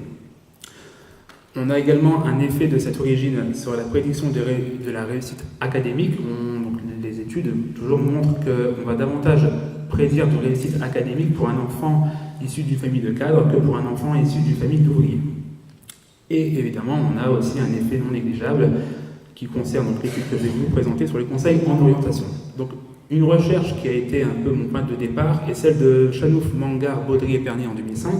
On a également un effet de cette origine sur la prédiction de la réussite académique. Donc les études toujours montrent qu'on va davantage prédire de réussite académique pour un enfant issu d'une famille de cadres que pour un enfant issu d'une famille d'ouvriers. Et évidemment, on a aussi un effet non négligeable qui concerne l'étude que je vais vous présenter sur les conseils en orientation. Donc, une recherche qui a été un peu mon point de départ est celle de Chanouf, Mangar, Baudry et Pernet en 2005.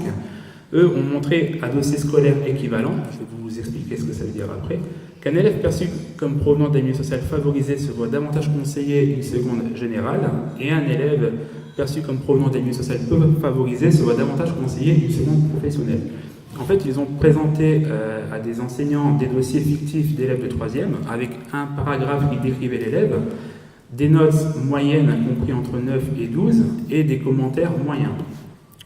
Eux ont montré à dossier scolaire équivalent, je vais vous expliquer ce que ça veut dire après, qu'un élève perçu comme provenant d'un milieu social favorisé se voit davantage conseiller une seconde générale et un élève perçu comme provenant d'un milieu social peu favorisé se voit davantage conseiller une seconde professionnelle. En fait, ils ont présenté à des enseignants des dossiers fictifs d'élèves de 3e avec un paragraphe qui décrivait l'élève, des notes moyennes compris entre 9 et 12 et des commentaires moyens.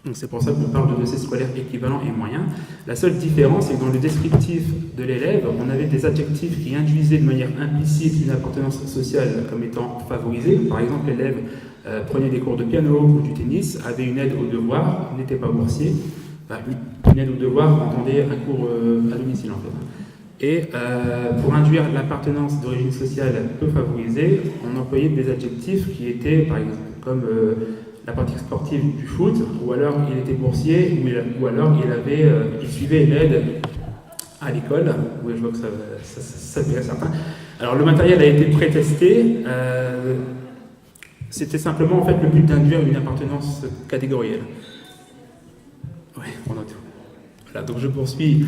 Donc c'est pour ça qu'on parle de dossiers scolaires équivalents et moyens. La seule différence, c'est que dans le descriptif de l'élève, on avait des adjectifs qui induisaient de manière implicite une appartenance sociale comme étant favorisée. Par exemple, l'élève prenait des cours de piano ou du tennis, avait une aide aux devoirs, n'était pas boursier. Une aide aux devoirs entendait un cours à domicile en fait. Et pour induire l'appartenance d'origine sociale peu favorisée, on employait des adjectifs qui étaient, par exemple, comme la pratique sportive du foot, ou alors il était boursier, ou alors il suivait l'aide à l'école. Oui, je vois que ça plaît à certains. Alors le matériel a été pré-testé. C'était simplement en fait le but d'induire une appartenance catégorielle. Oui, on note. Voilà, donc je poursuis.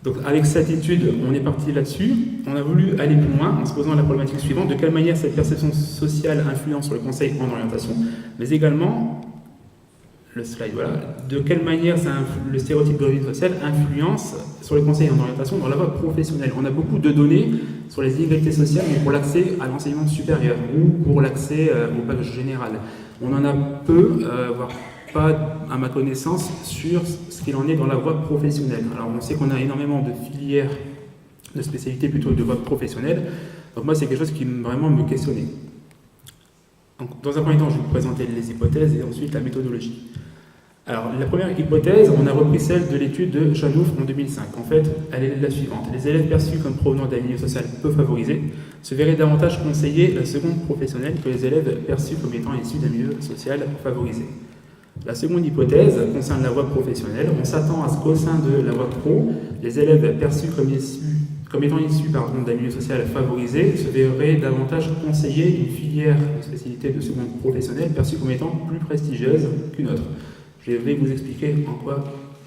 Donc avec cette étude, on est parti là-dessus. On a voulu aller plus loin en se posant la problématique suivante: de quelle manière cette perception sociale influence sur le conseil en orientation, mais également le slide, voilà. De quelle manière le stéréotype d'origine sociale influence sur les conseils en orientation dans la voie professionnelle? On a beaucoup de données sur les inégalités sociales, mais pour l'accès à l'enseignement supérieur ou pour l'accès au bac général. On en a peu, voire pas à ma connaissance, sur ce qu'il en est dans la voie professionnelle. Alors on sait qu'on a énormément de filières, de spécialités plutôt de voie professionnelle. Donc moi c'est quelque chose qui vraiment me questionnait. Donc, dans un premier temps, je vais vous présenter les hypothèses et ensuite la méthodologie. Alors, la première hypothèse, on a repris celle de l'étude de Chanouf en 2005. En fait, elle est la suivante. Les élèves perçus comme provenant d'un milieu social peu favorisé se verraient davantage conseiller la seconde professionnelle que les élèves perçus comme étant issus d'un milieu social favorisé. La seconde hypothèse concerne la voie professionnelle. On s'attend à ce qu'au sein de la voie pro, les élèves perçus comme étant issus d'un milieu social favorisé se verraient davantage conseiller une filière, une spécialité de seconde professionnelle perçue comme étant plus prestigieuse qu'une autre. Je vais vous expliquer en quoi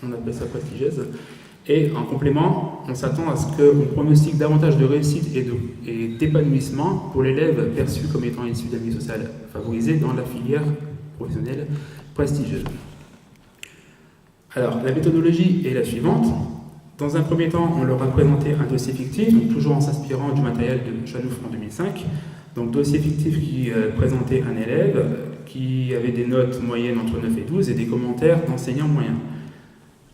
on appelle ça prestigieuse. Et en complément, on s'attend à ce qu'on pronostique davantage de réussite et d'épanouissement pour l'élève perçu comme étant issu d'un milieu social favorisé dans la filière professionnelle prestigieuse. Alors, la méthodologie est la suivante. Dans un premier temps, on leur a présenté un dossier fictif, donc toujours en s'inspirant du matériel de Chanouf en 2005. Donc, dossier fictif qui présentait un élève qui avait des notes moyennes entre 9 et 12 et des commentaires d'enseignants moyens.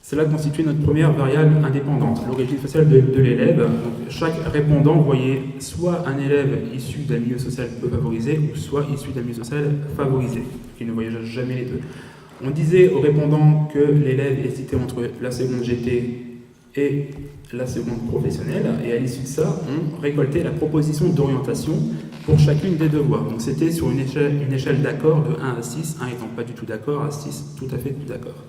Cela constituait notre première variable indépendante, l'origine sociale de l'élève. Donc, chaque répondant voyait soit un élève issu d'un milieu social peu favorisé ou soit issu d'un milieu social favorisé, qui ne voyait jamais les deux. On disait aux répondants que l'élève hésitait entre la seconde GT et la seconde professionnelle, et à l'issue de ça, on récoltait la proposition d'orientation pour chacune des deux voies. Donc c'était sur une échelle d'accord de 1 à 6, 1 étant pas du tout d'accord, à 6 tout à fait d'accord.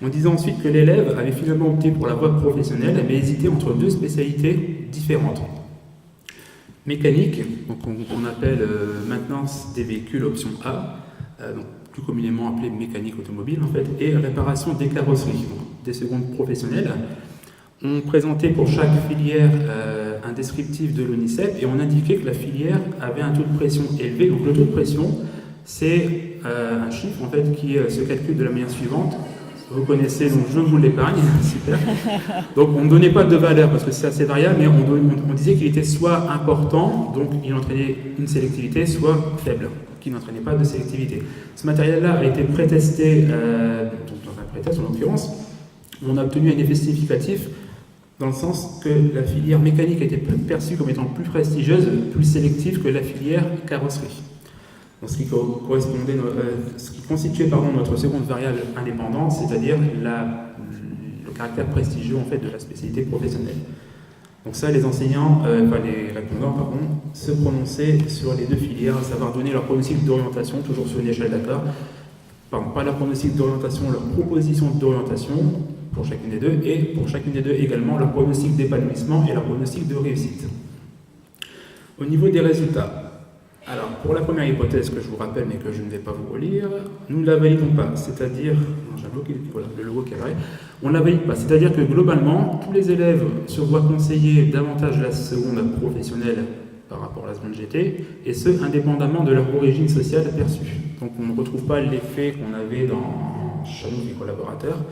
On disait ensuite que l'élève avait finalement opté pour la voie professionnelle, mais hésitait entre deux spécialités différentes. Mécanique, donc on appelle maintenance des véhicules option A, donc plus communément appelée mécanique automobile en fait, et réparation des carrosseries, donc des secondes professionnelles. On présentait pour chaque filière un descriptif de l'ONICEP et on indiquait que la filière avait un taux de pression élevé. Donc le taux de pression, c'est un chiffre en fait, qui se calcule de la manière suivante. Vous connaissez, donc je vous l'épargne, super. Donc on ne donnait pas de valeur parce que c'est assez variable, mais on disait qu'il était soit important, donc il entraînait une sélectivité, soit faible, qui n'entraînait pas de sélectivité. Ce matériel-là a été prétesté, donc dans un prétest en l'occurrence, on a obtenu un effet significatif dans le sens que la filière mécanique était perçue comme étant plus prestigieuse, plus sélective que la filière carrosserie. Donc, ce qui constituait notre seconde variable indépendante, c'est-à-dire le caractère prestigieux en fait, de la spécialité professionnelle. Donc ça, les enseignants, les répondants, se prononçaient sur les deux filières, à savoir donner leur pronostic d'orientation, toujours sur une échelle d'accord, pas leur pronostic d'orientation, leur proposition d'orientation pour chacune des deux, et pour chacune des deux également leur pronostic d'épanouissement et leur pronostic de réussite. Au niveau des résultats, alors pour la première hypothèse que je vous rappelle mais que je ne vais pas vous relire, nous ne la validons pas, c'est-à-dire, le logo qui est vrai, on ne la valide pas, c'est-à-dire que globalement, tous les élèves se voient conseiller davantage la seconde professionnelle par rapport à la seconde GT, et ce, indépendamment de leur origine sociale perçue. Donc on ne retrouve pas l'effet qu'on avait dans Chanouf et collaborateurs.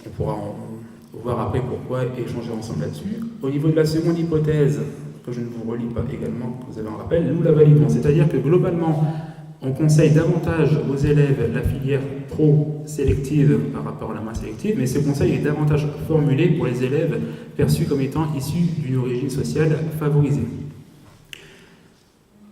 On pourra voir après pourquoi et échanger ensemble là-dessus. Au niveau de la seconde hypothèse, que je ne vous relis pas également, que vous avez en rappel, nous la validons. C'est-à-dire que globalement, on conseille davantage aux élèves la filière pro-sélective par rapport à la moins sélective, mais ce conseil est davantage formulé pour les élèves perçus comme étant issus d'une origine sociale favorisée.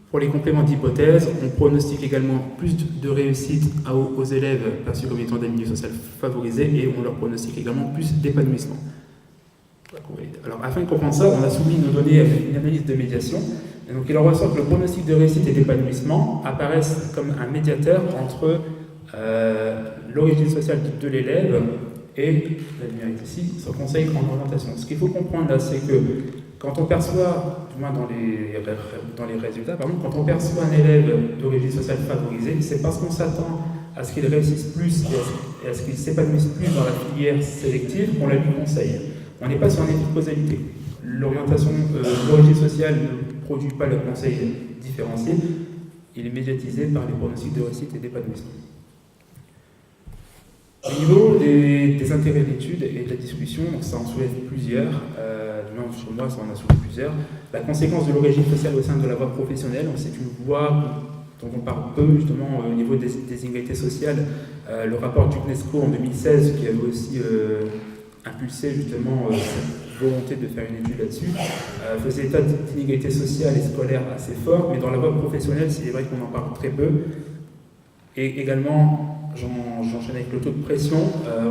Pour les compléments d'hypothèse, on pronostique également plus de réussite aux élèves perçus comme étant des milieux sociaux favorisés et on leur pronostique également plus d'épanouissement. Alors, afin de comprendre ça, on a soumis nos données à une analyse de médiation. Et donc, il en ressort que le pronostic de réussite et d'épanouissement apparaissent comme un médiateur entre l'origine sociale de l'élève et, la lumière est ici, son conseil en orientation. Ce qu'il faut comprendre là, c'est que quand on perçoit, du moins dans les résultats, quand on perçoit un élève d'origine sociale favorisée, c'est parce qu'on s'attend à ce qu'il réussisse plus et à ce qu'il s'épanouisse plus dans la filière sélective qu'on la lui conseille. On n'est pas sur un effet de causalité. L'orientation, l'origine sociale ne produit pas le conseil différencié, il est médiatisé par les pronostics de réussite et d'épanouissement. Au niveau des intérêts d'études et de la discussion, donc ça en soulève plusieurs, du moins chez moi ça en a soulevé plusieurs. La conséquence de l'origine sociale au sein de la voie professionnelle, c'est une voie dont on parle peu justement au niveau des inégalités sociales. Le rapport du UNESCO en 2016 qui avait aussi impulsé justement cette volonté de faire une étude là-dessus, faisait état d'inégalités sociales et scolaires assez fortes, mais dans la voie professionnelle, c'est vrai qu'on en parle très peu. Et également, j'enchaîne avec le taux de pression,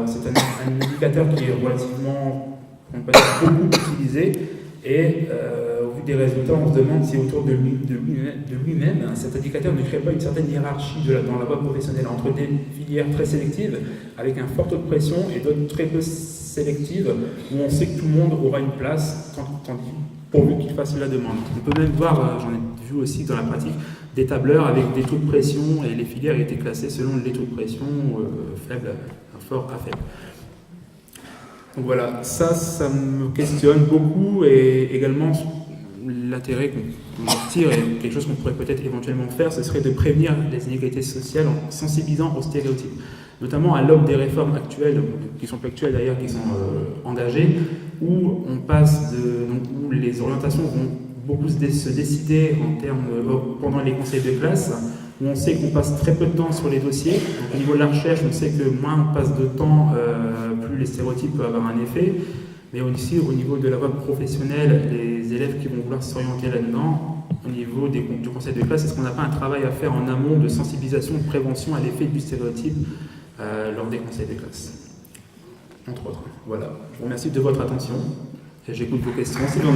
c'est un indicateur qui est relativement, on peut dire, beaucoup utilisé, et au vu des résultats, on se demande si autour de lui-même, cet indicateur ne crée pas une certaine hiérarchie dans la voie professionnelle entre des filières très sélectives, avec un fort taux de pression, et d'autres très peu sélectives, où on sait que tout le monde aura une place, pourvu qu'il fasse la demande. On peut même voir, j'en ai vu aussi dans la pratique, des tableurs avec des taux de pression, et les filières étaient classées selon les taux de pression, faibles, fort à faible. Donc voilà, ça me questionne beaucoup, et également l'intérêt qu'on en tire, et quelque chose qu'on pourrait peut-être éventuellement faire, ce serait de prévenir les inégalités sociales en sensibilisant aux stéréotypes, notamment à l'aube des réformes actuelles, qui sont plus actuelles d'ailleurs, qui sont engagées, où on passe où les orientations vont beaucoup se décider en termes pendant les conseils de classe, où on sait qu'on passe très peu de temps sur les dossiers. Donc, au niveau de la recherche, on sait que moins on passe de temps, plus les stéréotypes peuvent avoir un effet. Mais aussi, au niveau de la voie professionnelle, les élèves qui vont vouloir s'orienter là-dedans, au niveau du conseil de classe, est-ce qu'on n'a pas un travail à faire en amont de sensibilisation, de prévention à l'effet du stéréotype lors des conseils de classe, entre autres. Voilà. Je vous remercie de votre attention et j'écoute vos questions, c'est bien.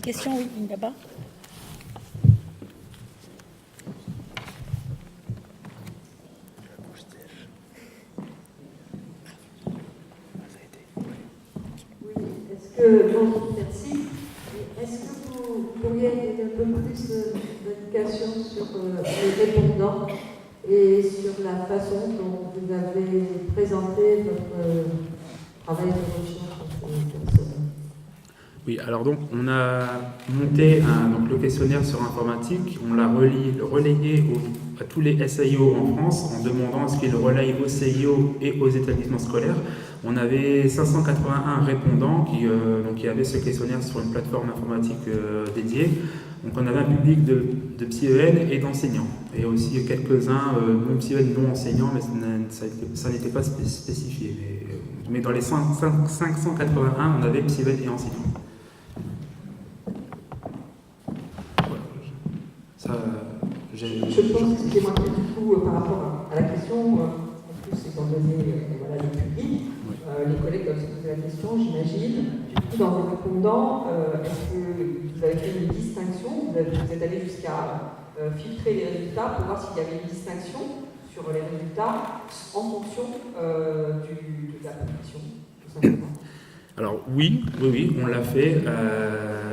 Question, oui, là-bas.
Merci. Est-ce que vous pourriez donner un peu plus d'indications sur les répondants et sur la façon dont vous avez présenté votre travail de recherche sur ces personnes?
Oui, alors donc on a monté le questionnaire sur informatique, on l'a relayé à tous les SAIO en France en demandant à ce qu'ils relayent aux CIO et aux établissements scolaires. On avait 581 répondants qui avaient ce questionnaire sur une plateforme informatique dédiée. Donc on avait un public de psy-EN et d'enseignants. Et aussi quelques-uns non psy-EN, non enseignants, mais ça n'était pas spécifié. Mais dans les 581, on avait psy-EN et enseignants.
Je pense, excusez-moi, du coup, par rapport à la question, en plus, étant donné le public, les collègues doivent se poser la question, j'imagine. Du coup, dans vos répondants, est-ce que vous avez fait une distinction? Vous êtes allé jusqu'à filtrer les résultats pour voir s'il y avait une distinction sur les résultats en fonction de la population, tout simplement? Alors,
oui, on l'a fait.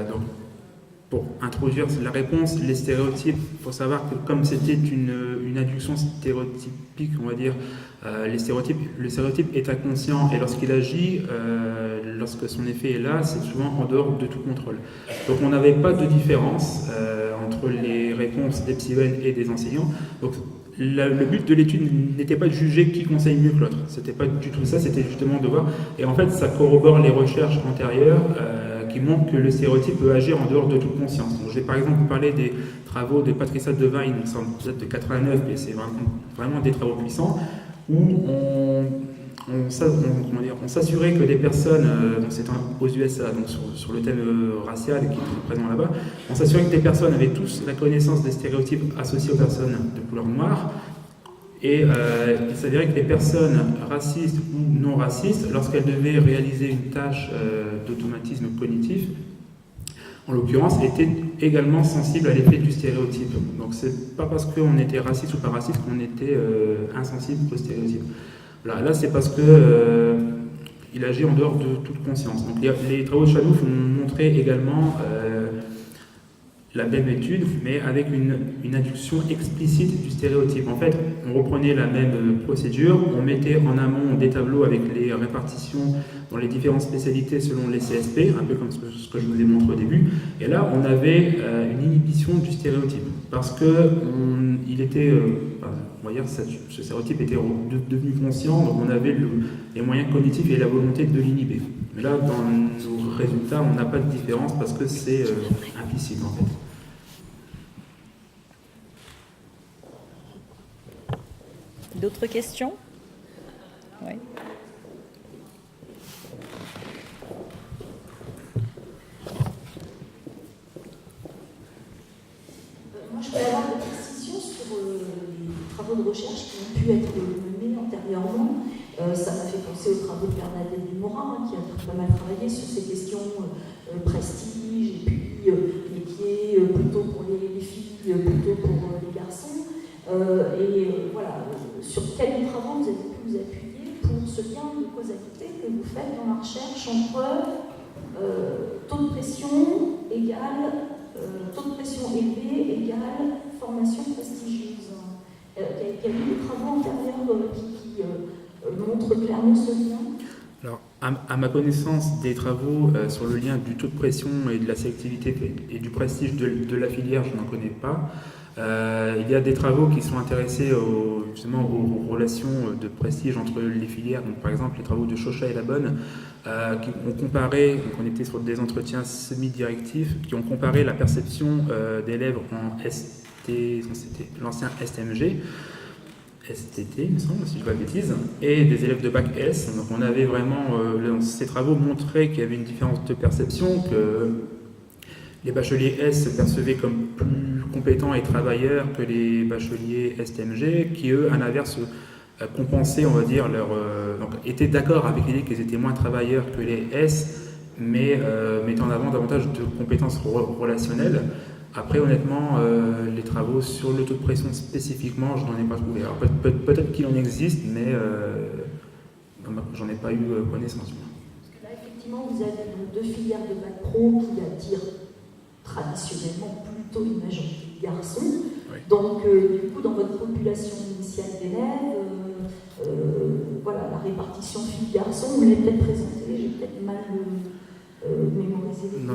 Donc, pour introduire la réponse, les stéréotypes, il faut savoir que comme c'était une induction stéréotypique, on va dire, le stéréotype est inconscient et lorsqu'il agit, lorsque son effet est là, c'est souvent en dehors de tout contrôle. Donc on n'avait pas de différence entre les réponses des psy-EN et des enseignants. Donc le but de l'étude n'était pas de juger qui conseille mieux que l'autre. C'était pas du tout ça, c'était justement de voir. Et en fait, ça corrobore les recherches antérieures qui montrent que le stéréotype peut agir en dehors de toute conscience. Donc, j'ai par exemple parlé des travaux de Patricia Devine, ça date de 89, mais c'est vraiment des travaux puissants, où on s'assurait que les personnes, c'est aux USA, donc sur le thème racial qui est présent là-bas, on s'assurait que les personnes avaient tous la connaissance des stéréotypes associés aux personnes de couleur noire, et il s'avérait que les personnes racistes ou non racistes, lorsqu'elles devaient réaliser une tâche d'automatisme cognitif, en l'occurrence, étaient également sensibles à l'effet du stéréotype. Donc c'est pas parce qu'on était raciste ou pas raciste qu'on était insensible au stéréotype. Là, c'est parce que il agit en dehors de toute conscience. Donc les travaux de Chanouf ont montré également la même étude, mais avec une induction explicite du stéréotype. En fait, on reprenait la même procédure, on mettait en amont des tableaux avec les répartitions dans les différentes spécialités selon les CSP, un peu comme ce que je vous ai montré au début, et là, on avait une inhibition du stéréotype, parce que il était, on va dire, ce stéréotype était devenu conscient, donc on avait les moyens cognitifs et la volonté de l'inhiber. Mais là, dans nos résultats, on n'a pas de différence parce que c'est implicite en fait.
D'autres questions? Oui.
Moi, je voudrais avoir des précisions sur les travaux de recherche qui ont pu être menés antérieurement. Ça m'a fait penser aux travaux de Bernadette Dumorin, qui a pas mal travaillé sur ces questions prestige, et puis métier plutôt pour les filles, plutôt pour les garçons. Voilà, sur quels travaux vous avez pu vous appuyer pour ce lien de causalité que vous faites dans la recherche entre taux de pression égale taux de pression élevé égale formation prestigieuse. Il y a eu des travaux antérieurs qui montrent clairement ce lien.
Alors, à ma connaissance, des travaux sur le lien du taux de pression et de la sélectivité et du prestige de la filière, je n'en connais pas. Il y a des travaux qui sont intéressés justement aux relations de prestige entre les filières. Donc, par exemple, les travaux de Chauchat et Labonne qui ont comparé, donc on était sur des entretiens semi-directifs, qui ont comparé la perception d'élèves en ST, c'était l'ancien STMG, STT, il me semble, si je ne dis pas de bêtises, et des élèves de bac S. Donc on avait vraiment, ces travaux montraient qu'il y avait une différence de perception, que les bacheliers S se percevaient comme plus compétents et travailleurs que les bacheliers STMG, qui eux, à l'inverse, compensaient, on va dire, donc étaient d'accord avec l'idée qu'ils étaient moins travailleurs que les S, mais mettant en avant davantage de compétences relationnelles. Après, honnêtement, les travaux sur le taux de pression spécifiquement, je n'en ai pas trouvé. Alors peut-être qu'il en existe, mais j'en ai pas eu connaissance.
Parce que là, effectivement, vous avez donc deux filières de bac pro qui attirent traditionnellement plutôt une majorité de garçons.
Oui.
Donc, du coup, dans votre population initiale d'élèves, voilà, la répartition filles-garçons, vous l'avez peut-être présentée, j'ai peut-être mal mémorisé.
Non,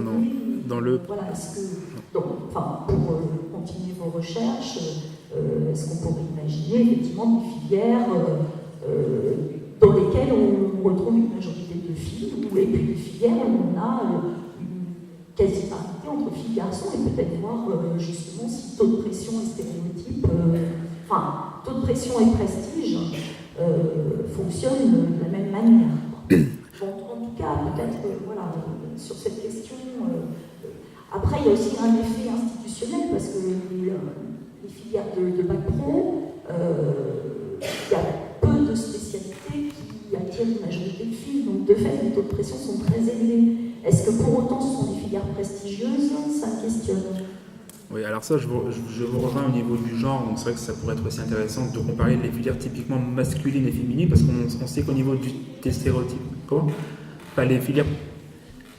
dans le...
Voilà, est-ce que, donc, enfin, pour continuer vos recherches, est-ce qu'on pourrait imaginer effectivement des filières dans lesquelles on retrouve une majorité de filles, et puis des filières où on a une quasi-parité entre filles et garçons, et peut-être voir justement si taux de pression et stéréotype, taux de pression et prestige fonctionnent de la même manière. Bon, en tout cas, peut-être, voilà, sur cette question. Après, il y a aussi un effet institutionnel, parce que les filières de bac pro, il y a peu de spécialités qui attirent une majorité de filles, donc de fait, les taux de pression sont très élevés. Est-ce que pour autant ce sont des filières prestigieuses? Ça me questionne.
Oui, alors ça, je vous rejoins au niveau du genre, donc c'est vrai que ça pourrait être aussi intéressant de comparer les filières typiquement masculines et féminines, parce qu'on sait qu'au niveau des stéréotypes, pas les filières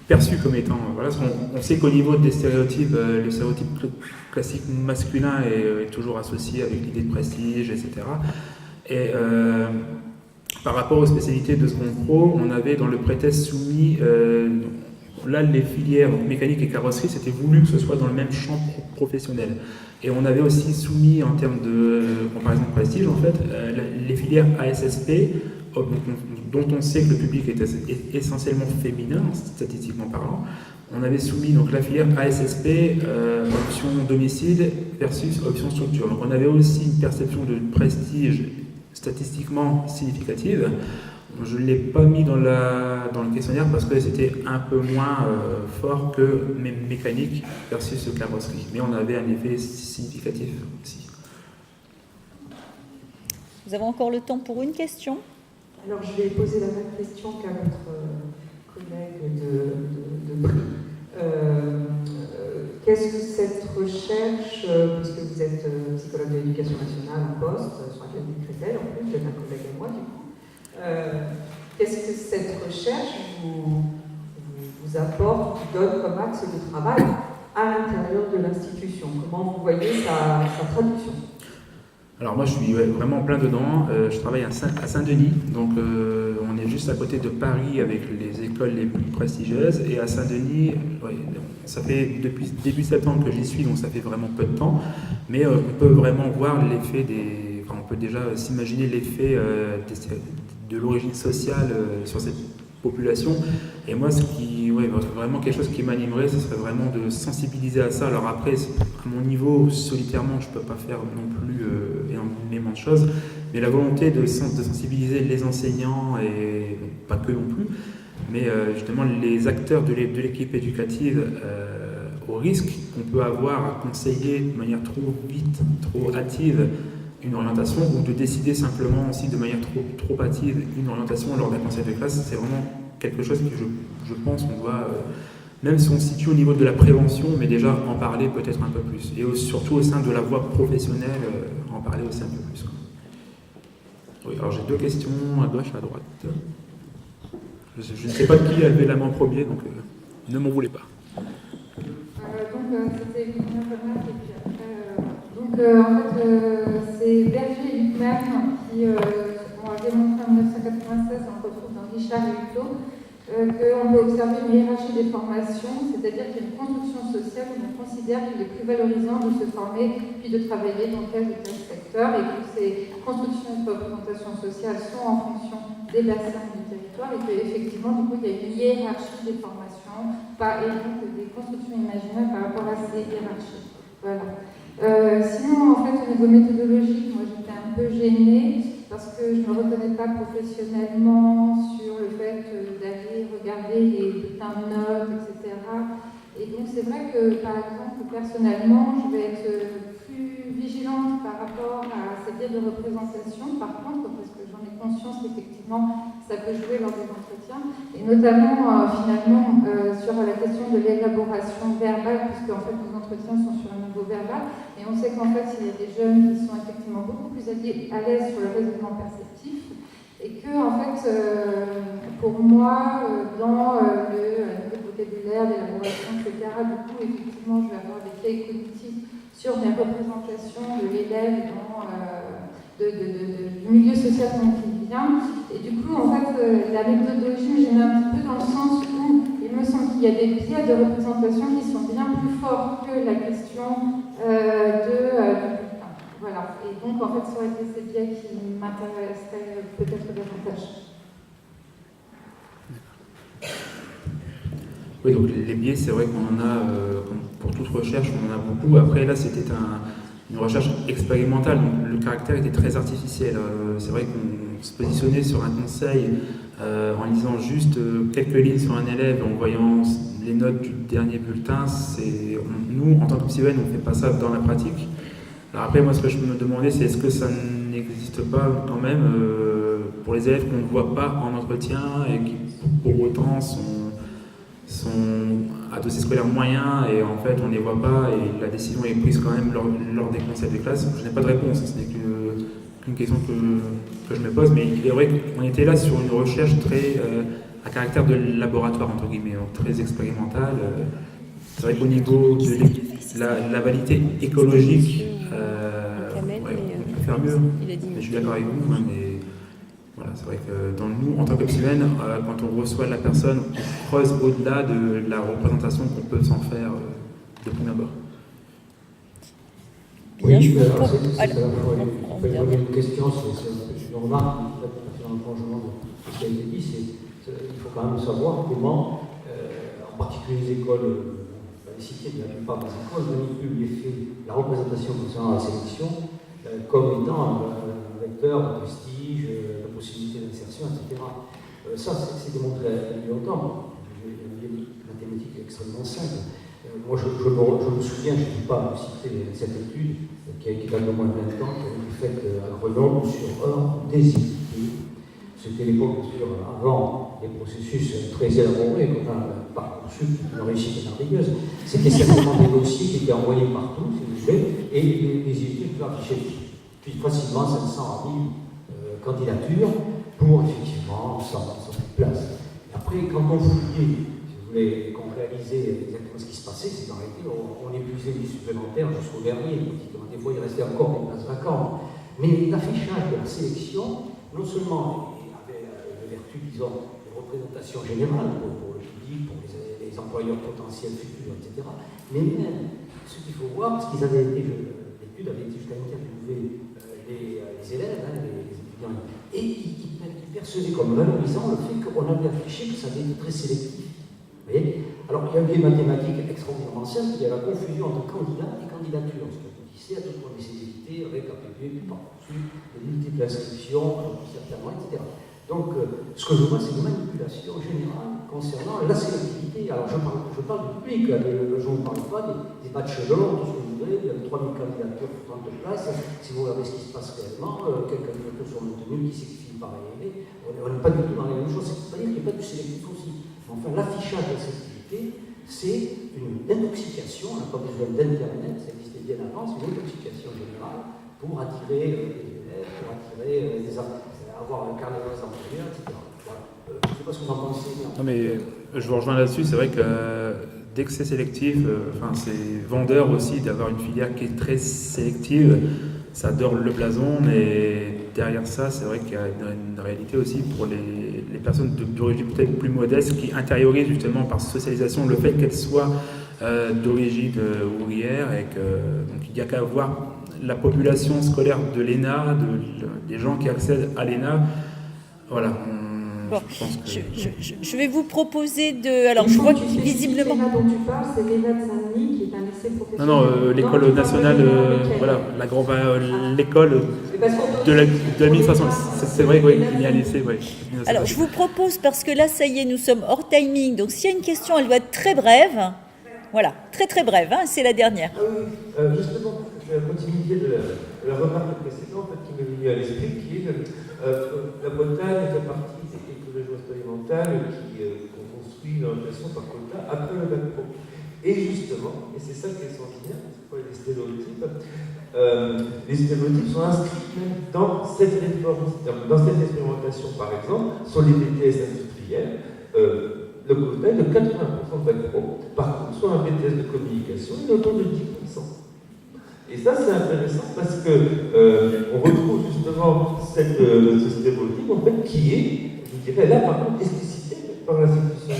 perçues comme étant, voilà, on sait qu'au niveau des stéréotypes, le stéréotype classique masculin est toujours associé avec l'idée de prestige, etc. Et par rapport aux spécialités de seconde pro, on avait dans le pré-test soumis, là les filières mécanique et carrosserie, c'était voulu que ce soit dans le même champ professionnel. Et on avait aussi soumis en termes de comparaison de prestige, en fait, les filières ASSP, dont on sait que le public est essentiellement féminin, statistiquement parlant. On avait soumis donc la filière ASSP, option domicile versus option structure. Donc on avait aussi une perception de prestige statistiquement significative. Je ne l'ai pas mis dans le questionnaire parce que c'était un peu moins fort que mécanique versus carrosserie. Mais on avait un effet significatif aussi.
Nous avons encore le temps pour une question.
Alors je vais poser la même question qu'à notre collègue de prix. Qu'est-ce que cette recherche, puisque vous êtes psychologue de l'éducation nationale en poste, sur l'Académie de Créteil, en plus, vous êtes un collègue à moi du coup, qu'est-ce que cette recherche vous apporte, vous donne comme axe de travail, à l'intérieur de l'institution? Comment vous voyez sa traduction?
Alors moi je suis vraiment en plein dedans, je travaille à Saint-Denis, donc on est juste à côté de Paris avec les écoles les plus prestigieuses, et à Saint-Denis, ça fait depuis début septembre que j'y suis, donc ça fait vraiment peu de temps, mais on peut vraiment voir l'effet on peut déjà s'imaginer l'effet de l'origine sociale sur cette population. Et moi, vraiment quelque chose qui m'animerait, ce serait vraiment de sensibiliser à ça. Alors après, à mon niveau, solitairement, je ne peux pas faire non plus énormément de choses, mais la volonté de sensibiliser les enseignants, et pas que non plus, mais justement les acteurs de l'équipe éducative au risque qu'on peut avoir à conseiller de manière trop vite, trop hâtive, une orientation, ou de décider simplement aussi de manière trop hâtive une orientation lors d'un conseil de classe. C'est vraiment quelque chose que je pense qu'on doit, même si on se situe au niveau de la prévention, mais déjà en parler peut-être un peu plus. Et surtout au sein de la voie professionnelle, en parler aussi un peu plus. Oui, alors j'ai 2 questions à gauche, à droite. Je ne sais pas qui a levé la main en premier, donc ne m'en voulez pas.
C'était une remarque, et puis après... en fait, c'est Berger et Luckman qui ont démontré en 1996, on le retrouve dans Richard et Hulot, qu'on peut observer une hiérarchie des formations, c'est-à-dire qu'il y a une construction sociale où on considère qu'il est plus valorisant de se former puis de travailler dans tel ou tel secteur, et que ces constructions de représentation sociale sont en fonction des bassins du territoire, et qu'effectivement, du coup, il y a une hiérarchie des formations, et donc des constructions imaginaires par rapport à ces hiérarchies. Voilà. Sinon, en fait, au niveau méthodologique, moi j'étais un peu gênée parce que je ne me reconnais pas professionnellement sur le fait d'aller regarder les bulletins de notes, etc. Et donc c'est vrai que, par exemple, personnellement, je vais être plus vigilante par rapport à ces biais de représentation, par contre, parce que j'en ai conscience qu'effectivement, ça peut jouer lors des entretiens, et notamment, finalement, sur la question de l'élaboration verbale, puisque en fait, nos entretiens sont sur un niveau verbal, et on sait qu'en fait, il y a des jeunes qui sont effectivement beaucoup plus à l'aise sur le raisonnement perceptif, et que, en fait, pour moi, dans le vocabulaire, l'élaboration, etc., du coup, effectivement, je vais avoir des cahiers cognitifs sur mes représentations de l'élève du milieu social dont il vient. Et du coup, en fait, la méthodologie, je mets un petit peu dans le sens où il me semble qu'il y a des biais de représentation qui sont bien plus forts que la question du bulletin. Voilà. Et donc, en fait, ça aurait été ces biais qui m'intéresseraient peut-être davantage.
Oui, donc les biais, c'est vrai qu'on en a, pour toute recherche, on en a beaucoup. Après, là, c'était une recherche expérimentale, donc le caractère était très artificiel. C'est vrai qu'on se positionnait sur un conseil en lisant juste quelques lignes sur un élève, en voyant les notes du dernier bulletin. Nous, en tant que psychologue, on ne fait pas ça dans la pratique. Alors après, moi, ce que je me demandais, c'est est-ce que ça n'existe pas quand même pour les élèves qu'on ne voit pas en entretien et qui, pour autant, sont à dossier scolaire moyen, et en fait on ne les voit pas et la décision est prise quand même lors des conseils de classe. Je n'ai pas de réponse, ce n'est qu'une question que je me pose, mais il est vrai qu'on était là sur une recherche très à caractère de laboratoire, entre guillemets, donc très expérimentale. C'est vrai qu'au niveau de la validité écologique, on peut faire mieux, mais je suis d'accord avec vous, hein, mais voilà, c'est vrai que nous, en tant que psychologue, quand on reçoit la personne, on creuse au-delà de la représentation qu'on peut s'en faire de premier abord.
Oui, c'est à la fois une question, c'est une remarque, dans le prolongement de ce qui a été dit, il faut quand même savoir comment, en particulier les écoles, les cités de la plupart des écoles, manipulent la représentation concernant la sélection comme étant un vecteur de prestige, de possibilité d'insertion, etc. Ça, c'est démontré depuis longtemps. Il y a une mathématique extrêmement simple. Moi, je me souviens, je ne peux pas citer cette étude qui date de moins de 20 ans, qui a été faite à Grenoble sur un des instituts. C'était l'époque, bien sûr, avant les processus très élaborés qu'on a Parcoursup, une réussite merveilleuse. C'était simplement des dossiers qui étaient envoyés partout, si vous voulez, et les études affichaient puis facilement 500 à 1000 candidatures pour effectivement 100 place. Et après, quand on fouillait, si vous
voulait qu'on réalisait exactement ce qui se passait, c'est qu'en réalité, on épuisait les supplémentaires jusqu'au dernier. Des fois, il restait encore des places vacantes. Mais l'affichage de la sélection, non seulement avait de vertu, disons, de représentation générale pour le public, pour les employeurs potentiels futurs, etc., mais même ce qu'il faut voir, parce qu'ils avaient été, l'étude avait été jusqu'à interviewer les élèves, les étudiants, et ils percevaient comme valorisant le fait qu'on avait affiché que ça avait été très sélectif. Vous voyez ? Alors, il y a des mathématiques extraordinairement simples, il y a la confusion entre candidat et candidature, ce que vous disiez, à toute fois nécessité avec APP, puis par-dessus, des multiples inscriptions, certainement, etc. Donc, ce que je vois, c'est une manipulation générale concernant la sélectivité. Alors, je parle du public, je ne parle pas des bachelors, tout ce que vous voulez, il y a 3000 candidatures pour 30 places. Si vous regardez ce qui se passe réellement, quelques candidatures sont maintenues, qui s'écrivent par année, on n'est pas du tout dans les mêmes choses. C'est-à-dire qu'il n'y a pas du sélectif aussi. Enfin, l'affichage de la sélectivité, c'est une intoxication, on n'a pas besoin d'Internet, ça existait bien avant, c'est une intoxication générale pour attirer des élèves, pour attirer avoir un carnet de employeurs, etc. Voilà. Je ne sais pas ce que vous en pensez.
Non, mais je vous rejoins là-dessus, c'est vrai que dès que c'est sélectif, c'est vendeur aussi d'avoir une filière qui est très sélective, ça dore le blason, mais derrière ça, c'est vrai qu'il y a une réalité aussi pour les personnes d'origine peut-être plus modeste qui intériorisent justement par socialisation le fait qu'elles soient d'origine ouvrière et que donc il n'y a qu'à voir la population scolaire de l'ENA, des gens qui accèdent à l'ENA. Voilà.
Bon, je vais vous proposer de... Alors, je vois que visiblement...
L'ENA dont tu parles, c'est l'ENA de Saint-Denis, qui est un lycée professionnel.
Non, l'école nationale, voilà, l'école de l'administration. C'est vrai, oui, il y a un lycée, oui.
Alors, je vous propose, parce que là, ça y est, nous sommes hors timing, donc s'il y a une question, elle doit être très brève. Voilà, très très brève, hein, c'est la dernière.
Ah oui, justement, je vais continuer de la remarque précédente qui m'est venue à l'esprit, qui est la Bretagne fait partie des collèges expérimentales qui ont construit l'orientation par quota après le bac pro. Et justement, et c'est ça qui est extraordinaire, c'est pas les stéréotypes sont inscrits même dans cette réforme, dans cette expérimentation par exemple, sur les BTS industriels. Le quota est de 80% de bac pro. Par contre, sur un BTS de communication, il est autour de 10%. Et ça, c'est intéressant parce que on retrouve justement ce stéréotype en fait, qui est, je dirais, là par contre, explicité par l'institution.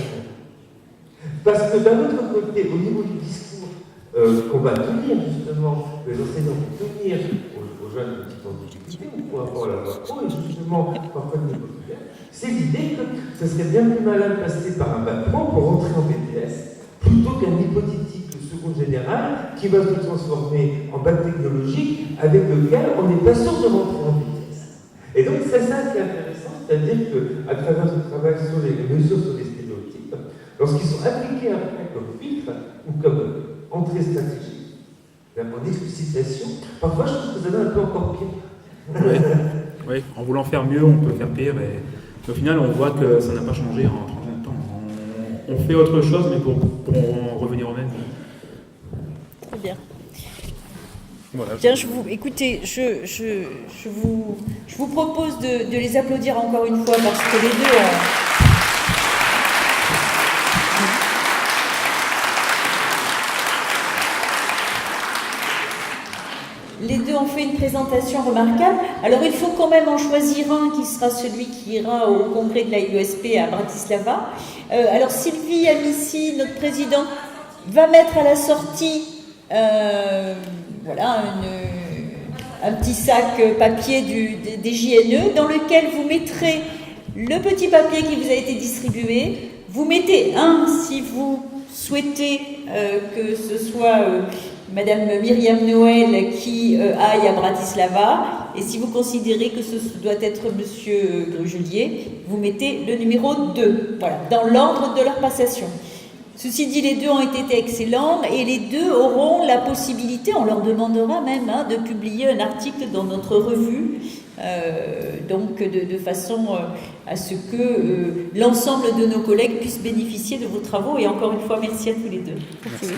Parce que d'un autre côté, au niveau du discours qu'on va tenir justement, les enseignants vont tenir aux jeunes qui sont en difficulté ou pour rapport à la loi pro, et justement parfois de populaire, c'est l'idée que ce serait bien plus malin de passer par un bac pro pour rentrer en BTS plutôt qu'un hypothétique de seconde générale qui va se transformer en bac technologique avec lequel on n'est pas sûr de rentrer en BTS. Et donc c'est ça qui est intéressant, c'est-à-dire qu'à travers ce travail sur les mesures sur les stéréotypes, lorsqu'ils sont appliqués après comme filtre ou comme entrée stratégique, en explicitation, parfois je trouve que ça donne un peu encore pire.
Oui, en voulant faire mieux, on peut faire pire. Et au final, on voit que ça n'a pas changé en 30 ans de temps. On fait autre chose, mais pour en revenir au même.
Très bien.
Voilà,
Tiens, écoutez, je vous propose de les applaudir encore une fois parce que les deux ont... Les deux ont fait une présentation remarquable. Alors, il faut quand même en choisir un qui sera celui qui ira au congrès de la IESP à Bratislava. Alors, Sylvie Amici, notre présidente, va mettre à la sortie un petit sac papier des JNE dans lequel vous mettrez le petit papier qui vous a été distribué. Vous mettez un si vous souhaitez que ce soit... Madame Myriam Noël qui aille à Bratislava, et si vous considérez que ce doit être Monsieur Grugelier, vous mettez le numéro 2, voilà, dans l'ordre de leur passation. Ceci dit, les deux ont été excellents et les deux auront la possibilité, on leur demandera même de publier un article dans notre revue, donc de façon à ce que l'ensemble de nos collègues puissent bénéficier de vos travaux. Et encore une fois, merci à tous les deux.
Merci.